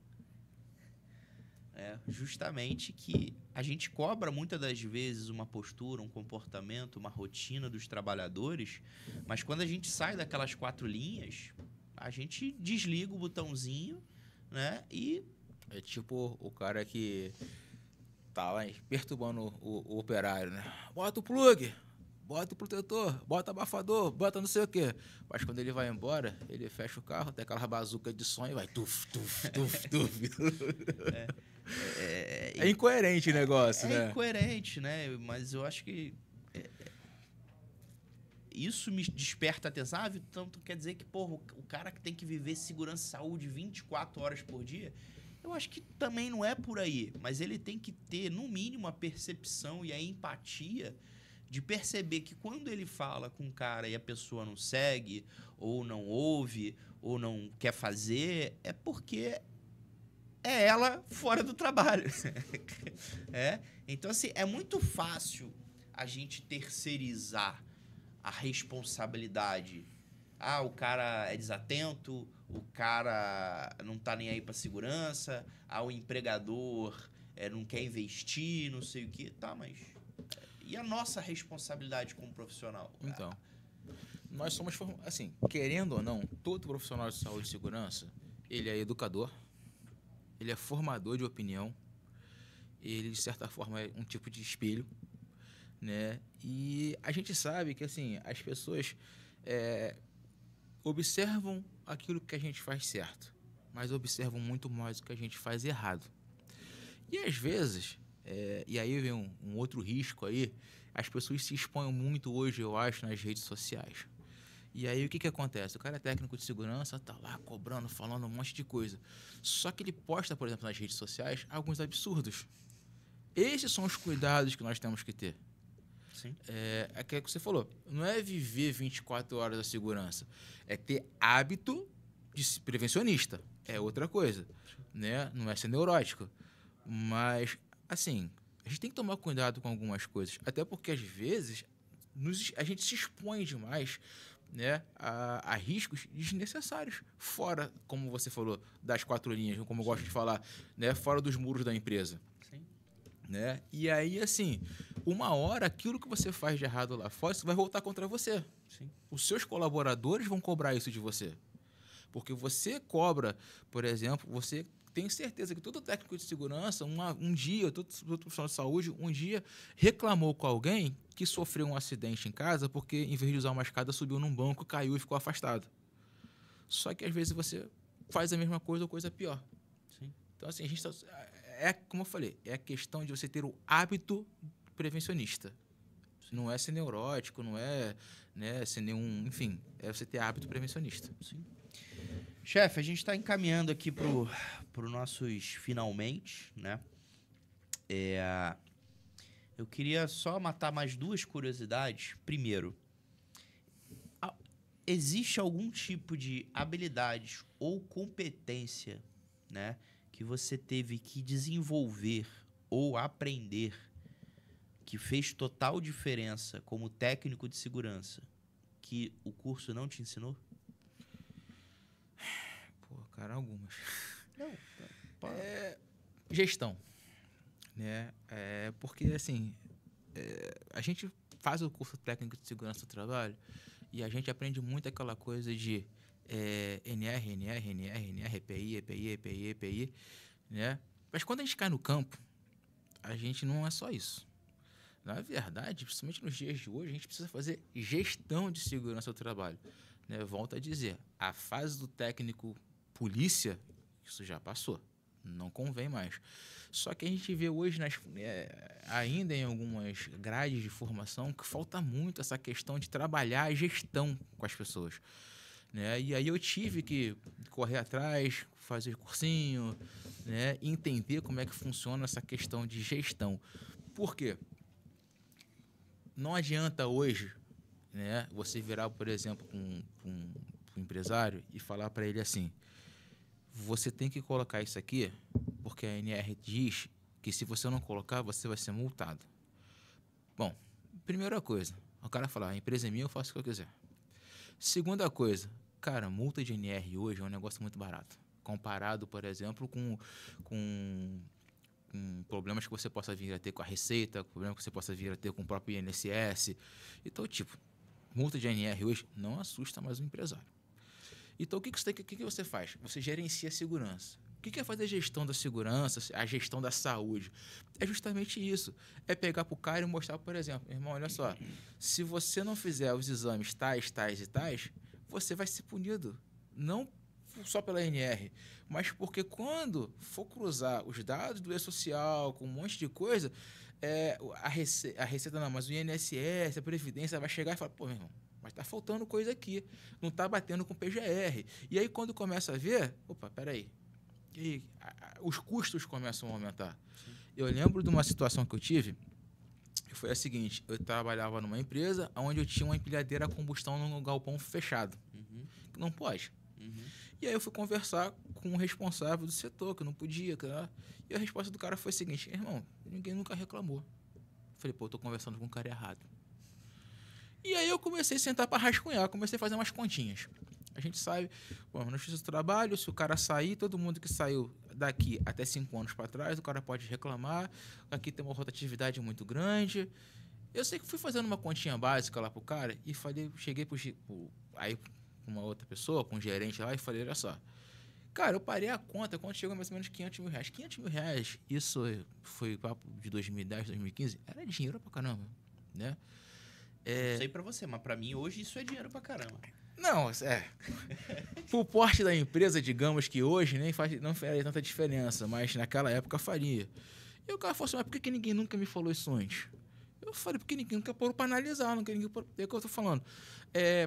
justamente que a gente cobra muitas das vezes uma postura, um comportamento, uma rotina dos trabalhadores, mas quando a gente sai daquelas 4 linhas, a gente desliga o botãozinho, né? E
É tipo o cara que tá lá perturbando o operário, né? Bota o plug, bota o protetor, bota abafador, bota não sei o quê. Mas quando ele vai embora, ele fecha o carro, tem aquela bazuca de som e vai tuf, tuf, tuf, tuf. É incoerente o negócio, né?
É incoerente, né? Mas eu acho que isso me desperta atenção. Ah, então quer dizer que, porra, o cara que tem que viver segurança e saúde 24 horas por dia, eu acho que também não é por aí. Mas ele tem que ter, no mínimo, a percepção e a empatia de perceber que quando ele fala com o cara e a pessoa não segue, ou não ouve, ou não quer fazer, é porque é ela fora do trabalho. Então, assim, é muito fácil a gente terceirizar a responsabilidade. Ah, o cara é desatento, o cara não tá nem aí pra segurança, o empregador não quer investir, não sei o quê. Tá, mas e a nossa responsabilidade como profissional?
Então, nós somos, assim, querendo ou não, todo profissional de saúde e segurança, ele é educador, ele é formador de opinião, ele, de certa forma, é um tipo de espelho, né? E a gente sabe que, assim, as pessoas observam aquilo que a gente faz certo, mas observam muito mais o que a gente faz errado. E, às vezes, e aí vem um outro risco aí, as pessoas se expõem muito hoje, eu acho, nas redes sociais. E aí o que acontece? O cara é técnico de segurança, tá lá cobrando, falando um monte de coisa. Só que ele posta, por exemplo, nas redes sociais, alguns absurdos. Esses são os cuidados que nós temos que ter.
Sim.
É aquilo que você falou. Não é viver 24 horas da segurança. É ter hábito de prevencionista. É outra coisa. Né? Não é ser neurótico. Mas, assim, a gente tem que tomar cuidado com algumas coisas. Até porque, às vezes, a gente se expõe demais, né, a riscos desnecessários. Fora, como você falou, das 4 linhas, como eu gosto de falar, né, fora dos muros da empresa.
Sim.
Né? E aí, assim, uma hora, aquilo que você faz de errado lá fora, isso vai voltar contra você.
Sim.
Os seus colaboradores vão cobrar isso de você. Porque você cobra, por exemplo, você tem certeza que todo técnico de segurança, um dia, todo profissional de saúde, um dia reclamou com alguém que sofreu um acidente em casa porque, em vez de usar uma escada, subiu num banco, caiu e ficou afastado. Só que, às vezes, você faz a mesma coisa ou coisa pior.
Sim.
Então, assim, a gente como eu falei, é a questão de você ter o hábito prevencionista. Sim. Não é ser neurótico, não é, né, ser nenhum... Enfim, é você ter hábito prevencionista.
Sim. Chefe, a gente está encaminhando aqui pro nossos finalmente, né? Eu queria só matar mais 2 curiosidades. Primeiro, existe algum tipo de habilidade ou competência, né, que você teve que desenvolver ou aprender que fez total diferença como técnico de segurança que o curso não te ensinou?
Pô, cara, algumas.
Não.
Gestão, né? Porque, assim, a gente faz o curso técnico de segurança do trabalho e a gente aprende muito aquela coisa de NR, EPI, né? Mas quando a gente cai no campo, a gente não é só isso. Na verdade, principalmente nos dias de hoje, a gente precisa fazer gestão de segurança do trabalho. Né? Volto a dizer, a fase do técnico polícia, isso já passou. Não convém mais. Só que a gente vê hoje, ainda em algumas grades de formação, que falta muito essa questão de trabalhar a gestão com as pessoas. Né? E aí eu tive que correr atrás, fazer cursinho, né? Entender como é que funciona essa questão de gestão. Por quê? Não adianta hoje, né, você virar, por exemplo, um empresário e falar para ele assim: você tem que colocar isso aqui porque a ANR diz que se você não colocar, você vai ser multado. Bom, primeira coisa, o cara fala: a empresa é minha, eu faço o que eu quiser. Segunda coisa, cara, multa de ANR hoje é um negócio muito barato, comparado, por exemplo, com problemas que você possa vir a ter com a Receita, problemas que você possa vir a ter com o próprio INSS. Então, tipo, multa de ANR hoje não assusta mais o empresário. Então, o que você faz? Você gerencia a segurança. O que é fazer gestão da segurança, a gestão da saúde? É justamente isso. É pegar para o cara e mostrar, por exemplo, irmão, olha só, se você não fizer os exames tais, tais e tais, você vai ser punido. Não só pela ANR, mas porque quando for cruzar os dados do E-Social com um monte de coisa, a Receita não, mas o INSS, a Previdência vai chegar e falar, pô, meu irmão, mas tá faltando coisa aqui, não tá batendo com o PGR. E aí quando começa a ver, opa, peraí, e os custos começam a aumentar. Sim. Eu lembro de uma situação que eu tive, que foi a seguinte, eu trabalhava numa empresa onde eu tinha uma empilhadeira a combustão num galpão fechado, que não pode. E aí eu fui conversar com o responsável do setor, que não podia, cara. E a resposta do cara foi a seguinte, irmão, ninguém nunca reclamou. Eu falei, pô, eu tô conversando com o cara errado. E aí eu comecei a sentar para rascunhar, comecei a fazer umas continhas. A gente sabe, bom, no justiça do trabalho, se o cara sair, todo mundo que saiu daqui até 5 anos para trás, o cara pode reclamar, aqui tem uma rotatividade muito grande. Eu sei que fui fazendo uma continha básica lá pro cara e falei, cheguei aí uma outra pessoa, com um gerente lá, e falei, olha só, cara, eu parei a conta quando chegou mais ou menos 500 mil reais. 500 mil reais, isso foi papo de 2010, 2015, era dinheiro pra caramba, né?
Não sei pra você, mas pra mim hoje isso é dinheiro pra caramba.
Não, pro porte da empresa, digamos que hoje não faria tanta diferença, mas naquela época faria. E o cara falou assim, mas por que ninguém nunca me falou isso antes? Eu falei, porque ninguém nunca parou para analisar, não ninguém parou. É o que eu tô falando.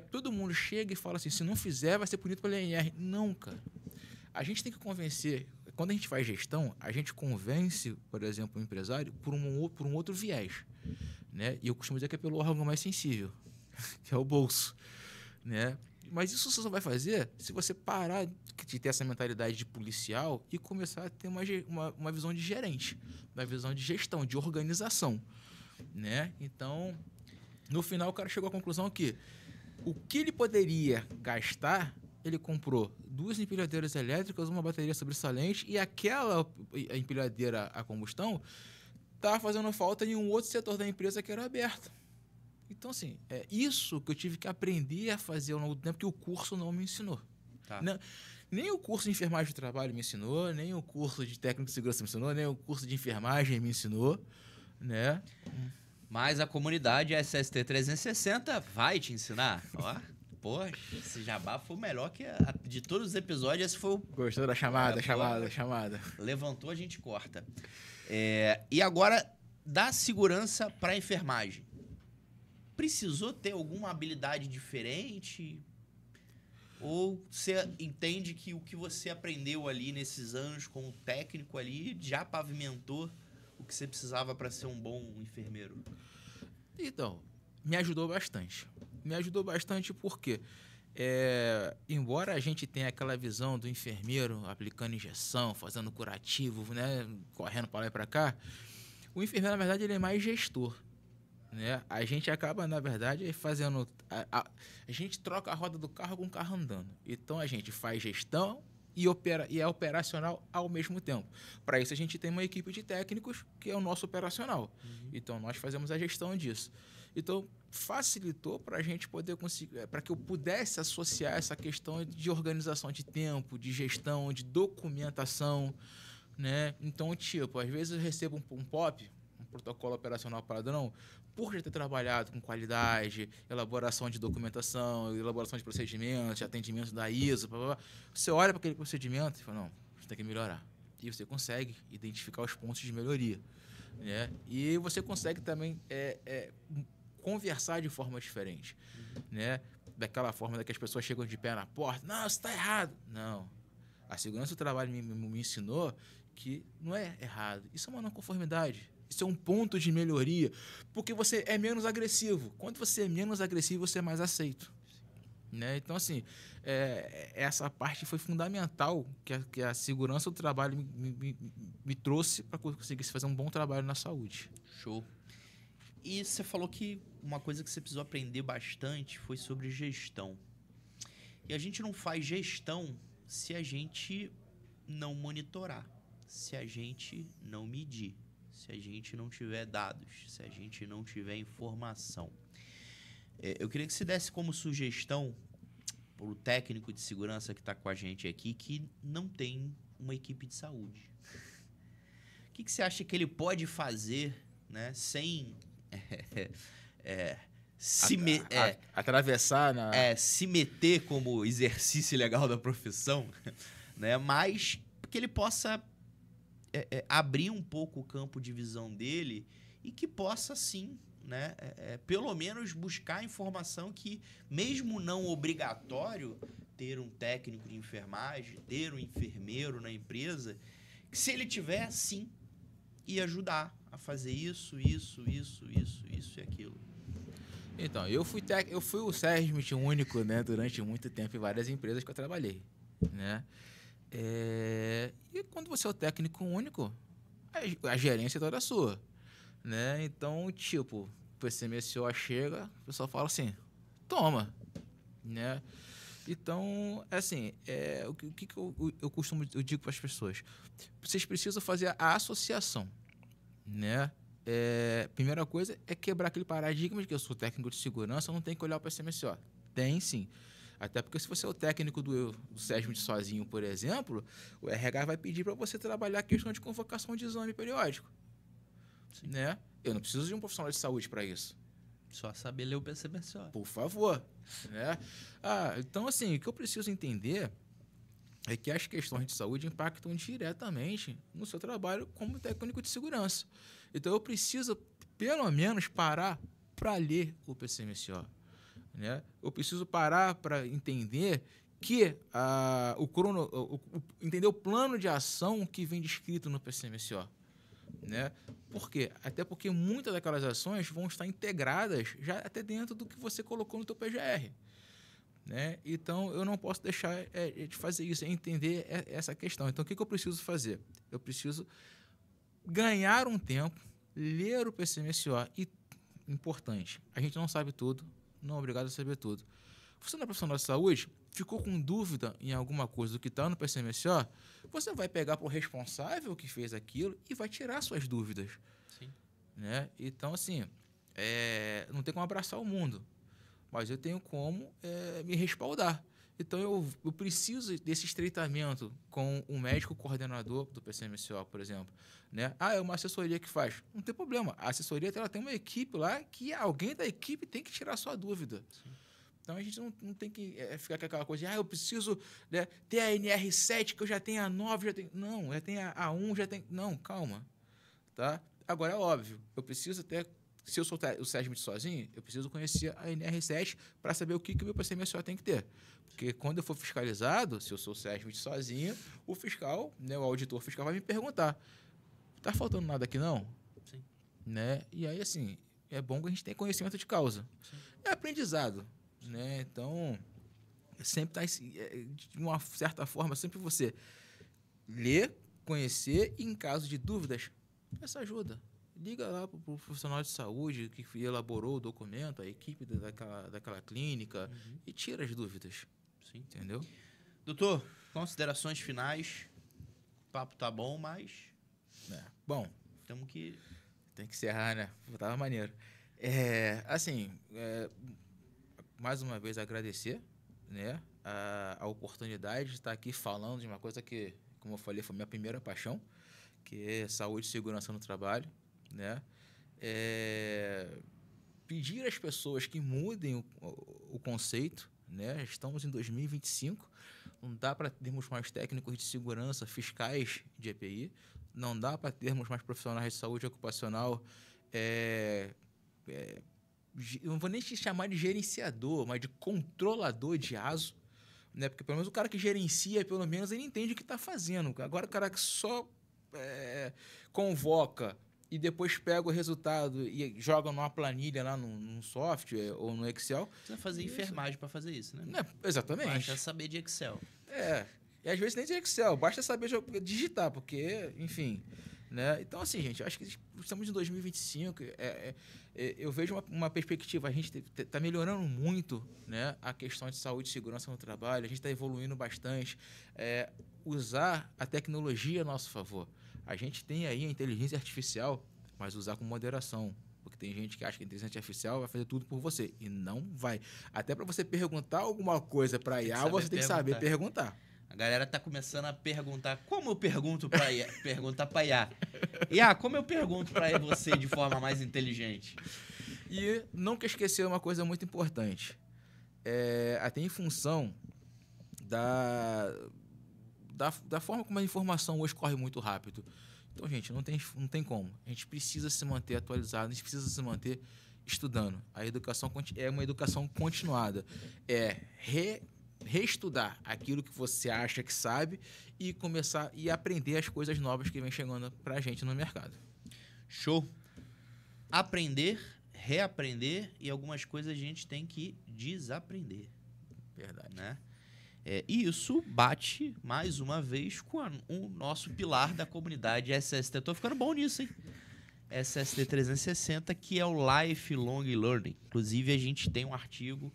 Todo mundo chega e fala assim, se não fizer, vai ser punido pela ANR. Não, cara. A gente tem que convencer. Quando a gente faz gestão, a gente convence, por exemplo, o empresário por um outro viés. Né? E eu costumo dizer que é pelo órgão mais sensível, que é o bolso. Né? Mas isso você só vai fazer se você parar de ter essa mentalidade de policial e começar a ter uma visão de gerente, uma visão de gestão, de organização. Né? Então, no final, o cara chegou à conclusão que o que ele poderia gastar, ele comprou 2 empilhadeiras elétricas, uma bateria sobressalente e aquela empilhadeira a combustão estava fazendo falta em um outro setor da empresa que era aberto. Então, assim, é isso que eu tive que aprender a fazer ao longo do tempo que o curso não me ensinou. Tá. Nem o curso de enfermagem do trabalho me ensinou, nem o curso de técnico de segurança me ensinou, nem o curso de enfermagem me ensinou, né?
Mas a comunidade SST 360 vai te ensinar. Ó, poxa, esse jabá foi o melhor de todos os episódios. Esse foi o...
Gostou da chamada? Chamada.
Levantou, a gente corta. E agora, da segurança para a enfermagem. Precisou ter alguma habilidade diferente? Ou você entende que o que você aprendeu ali nesses anos como técnico ali já pavimentou o que você precisava para ser um bom enfermeiro?
Então, me ajudou bastante. Me ajudou bastante porque, embora a gente tenha aquela visão do enfermeiro aplicando injeção, fazendo curativo, né, correndo para lá e para cá, o enfermeiro, na verdade, ele é mais gestor. Né? A gente acaba, na verdade, fazendo... A gente troca a roda do carro com o carro andando. Então, a gente faz gestão e é operacional ao mesmo tempo. Para isso, a gente tem uma equipe de técnicos que é o nosso operacional. Então, nós fazemos a gestão disso. Então, facilitou para a gente poder conseguir... Para que eu pudesse associar essa questão de organização de tempo, de gestão, de documentação. Né? Então, tipo, às vezes eu recebo um POP, um protocolo operacional padrão, por já ter trabalhado com qualidade, elaboração de documentação, elaboração de procedimentos, de atendimento da ISO, blá, blá, blá. Você olha para aquele procedimento e fala, não, você tem que melhorar. E você consegue identificar os pontos de melhoria. Né? E você consegue também conversar de forma diferente. Né? Daquela forma que as pessoas chegam de pé na porta, não, você está errado. Não. A segurança do trabalho me ensinou que não é errado. Isso é uma não conformidade. Isso é um ponto de melhoria, porque você é menos agressivo. Quando você é menos agressivo, você é mais aceito. Né? Então, assim, essa parte foi fundamental que a segurança do trabalho me trouxe para conseguir fazer um bom trabalho na saúde.
Show. E você falou que uma coisa que você precisou aprender bastante foi sobre gestão. E a gente não faz gestão se a gente não monitorar, se a gente não medir, se a gente não tiver dados, se a gente não tiver informação. Eu queria que você desse como sugestão para o técnico de segurança que está com a gente aqui, que não tem uma equipe de saúde. O que você acha que ele pode fazer, né, sem
atravessar
se meter como exercício legal da profissão, né, mas que ele possa abrir um pouco o campo de visão dele e que possa, sim, né, pelo menos buscar informação que, mesmo não obrigatório ter um técnico de enfermagem, ter um enfermeiro na empresa, que se ele tiver, sim, ia ajudar a fazer isso e aquilo.
Então, eu fui o SESMIT único, né, durante muito tempo em várias empresas que eu trabalhei, né? E quando você é o técnico único, a gerência é toda sua, né? Então, tipo, o PCMSO chega, o pessoal fala assim, toma, né? Então, assim, o que eu digo para as pessoas? Vocês precisam fazer a associação, né? Primeira coisa é quebrar aquele paradigma de que eu sou técnico de segurança, eu não tenho que olhar para o PCMSO. Tem sim. Até porque se você é o técnico do SESMIT sozinho, por exemplo, o RH vai pedir para você trabalhar a questão de convocação de exame periódico. Né? Eu não preciso de um profissional de saúde para isso.
Só saber ler o PCMSO.
Por favor. Né? Então, assim, o que eu preciso entender é que as questões de saúde impactam diretamente no seu trabalho como técnico de segurança. Então, eu preciso, pelo menos, parar para ler o PCMSO. Né? Eu preciso parar para entender que entender o plano de ação que vem descrito no PCMSO. Né? Por quê? Até porque muitas daquelas ações vão estar integradas já até dentro do que você colocou no teu PGR. Né? Então, eu não posso deixar de fazer isso, entender essa questão. Então, o que eu preciso fazer? Eu preciso ganhar um tempo, ler o PCMSO e, importante, a gente não sabe tudo, não é obrigado a saber tudo. Você não é profissional de saúde, ficou com dúvida em alguma coisa do que está no PCMSO, você vai pegar para o responsável que fez aquilo e vai tirar suas dúvidas.
Sim.
Né? Então, assim, não tem como abraçar o mundo, mas eu tenho como me respaldar. Então, eu preciso desse estreitamento com o médico coordenador do PCMSO, por exemplo. Né? É uma assessoria que faz. Não tem problema. A assessoria ela tem uma equipe lá que alguém da equipe tem que tirar a sua dúvida. Sim. Então, a gente não tem que ficar com aquela coisa de eu preciso, né, ter a NR7, que eu já tenho a 9, já tenho... Não, já tenho a 1, já tenho... Não, calma. Tá? Agora, é óbvio, eu preciso até... Se eu sou o SESMIT sozinho, eu preciso conhecer a NR7 para saber o que o meu PCMSO tem que ter. Porque quando eu for fiscalizado, se eu sou o SESMIT sozinho, o fiscal, né, o auditor fiscal vai me perguntar, tá faltando nada aqui não?
Sim.
Né? E aí, assim, é bom que a gente tenha conhecimento de causa. Sim. É aprendizado. Né? Então, sempre tá, de uma certa forma, sempre você ler, conhecer e, em caso de dúvidas, peça ajuda. Liga lá para o profissional de saúde que elaborou o documento, a equipe daquela clínica, e tira as dúvidas.
Sim.
Entendeu?
Doutor, considerações finais. O papo tá bom, mas...
Bom,
temos que...
Tem que encerrar, né? Tava maneiro. Mais uma vez agradecer, né, a oportunidade de estar aqui falando de uma coisa que, como eu falei, foi minha primeira paixão, que é saúde e segurança no trabalho. Né? Pedir às pessoas que mudem o conceito. Né? Estamos em 2025, não dá para termos mais técnicos de segurança, fiscais de EPI, não dá para termos mais profissionais de saúde ocupacional, não vou nem te chamar de gerenciador, mas de controlador de ASO, né? Porque pelo menos o cara que gerencia, pelo menos ele entende o que está fazendo. Agora o cara que só convoca e depois pega o resultado e joga numa planilha lá num software ou no Excel.
Você vai fazer enfermagem para fazer isso, né?
Exatamente.
Basta saber de Excel.
E às vezes nem de Excel, basta saber digitar, porque, enfim... Né? Então, assim, gente, acho que estamos em 2025, eu vejo uma perspectiva, a gente está melhorando muito, né, a questão de saúde e segurança no trabalho, a gente está evoluindo bastante, usar a tecnologia a nosso favor. A gente tem aí a inteligência artificial, mas usar com moderação. Porque tem gente que acha que a inteligência artificial vai fazer tudo por você. E não vai. Até para você perguntar alguma coisa para IA, você tem que saber perguntar.
A galera tá começando a perguntar, como eu pergunto para IA? Perguntar para IA. IA, como eu pergunto para você de forma mais inteligente?
E nunca esquecer uma coisa muito importante. Até em função da forma como a informação hoje corre muito rápido. Então, gente, não tem como. A gente precisa se manter atualizado, a gente precisa se manter estudando. A educação é uma educação continuada. Reestudar aquilo que você acha que sabe e começar e aprender as coisas novas que vem chegando pra gente no mercado.
Show. Aprender, reaprender e algumas coisas a gente tem que desaprender.
Verdade.
Né? E isso bate, mais uma vez, com o nosso pilar da comunidade SST. Tô ficando bom nisso, hein? SST 360, que é o Lifelong Learning. Inclusive, a gente tem um artigo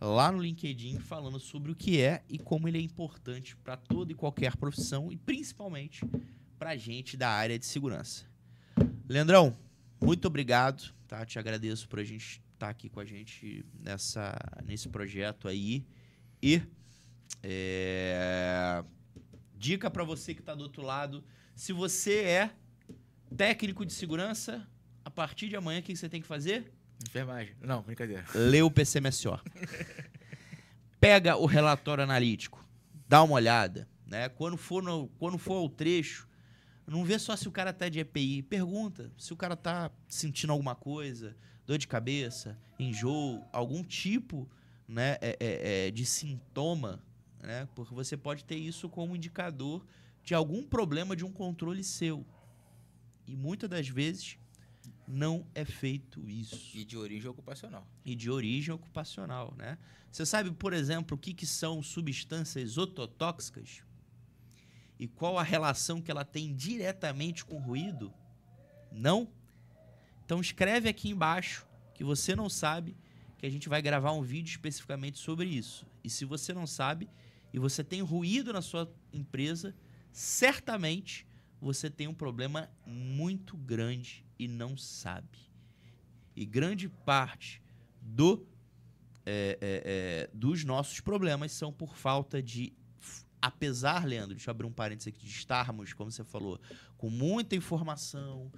lá no LinkedIn falando sobre o que é e como ele é importante para toda e qualquer profissão e principalmente para a gente da área de segurança. Leandrão, muito obrigado. Tá? Te agradeço por a gente estar aqui com a gente nesse projeto aí. E dica para você que está do outro lado, se você é técnico de segurança, a partir de amanhã, o que você tem que fazer?
Enfermagem. Não, brincadeira.
Lê o PCMSO. Pega o relatório analítico, dá uma olhada, né? Quando for ao trecho, não vê só se o cara tá de EPI, pergunta se o cara tá sentindo alguma coisa, dor de cabeça, enjoo, algum tipo, né, de sintoma, né? Porque você pode ter isso como indicador de algum problema de um controle seu. E muitas das vezes não é feito isso.
E de origem ocupacional. Né? Você sabe, por exemplo, o que são substâncias ototóxicas? E qual a relação que ela tem diretamente com o ruído? Não? Então escreve aqui embaixo que você não sabe, que a gente vai gravar um vídeo especificamente sobre isso. E se você não sabe e você tem ruído na sua empresa, certamente você tem um problema muito grande e não sabe. E grande parte dos nossos problemas são por falta de... Apesar, Leandro, deixa eu abrir um parênteses aqui, de estarmos, como você falou, com muita informação,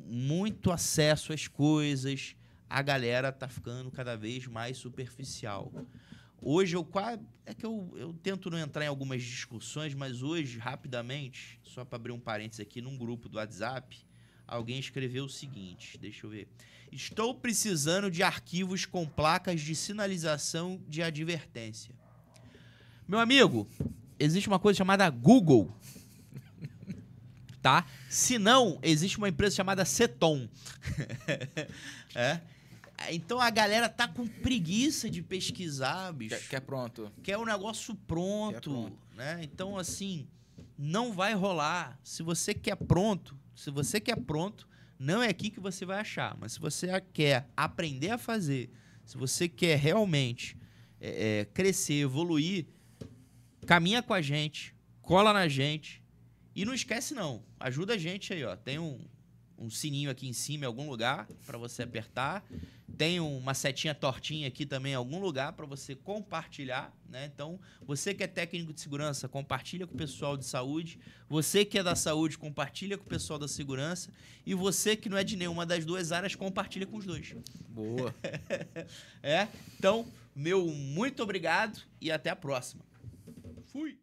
muito acesso às coisas, a galera tá ficando cada vez mais superficial. Hoje eu tento não entrar em algumas discussões, mas hoje, rapidamente, só para abrir um parênteses aqui, num grupo do WhatsApp, alguém escreveu o seguinte, deixa eu ver. Estou precisando de arquivos com placas de sinalização de advertência. Meu amigo, existe uma coisa chamada Google, tá? Se não, existe uma empresa chamada Ceton. Então a galera tá com preguiça de pesquisar, bicho. Quer pronto.
Quer o negócio pronto, né? Então, assim, não vai rolar. Se você quer pronto, não é aqui que você vai achar. Mas se você quer aprender a fazer, se você quer realmente crescer, evoluir, caminha com a gente, cola na gente e não esquece não. Ajuda a gente aí, ó. Tem um sininho aqui em cima em algum lugar para você apertar. Tem uma setinha tortinha aqui também em algum lugar para você compartilhar, né? Então, você que é técnico de segurança, compartilha com o pessoal de saúde. Você que é da saúde, compartilha com o pessoal da segurança. E você que não é de nenhuma das duas áreas, compartilha com os dois.
Boa.
Então, meu muito obrigado e até a próxima. Fui!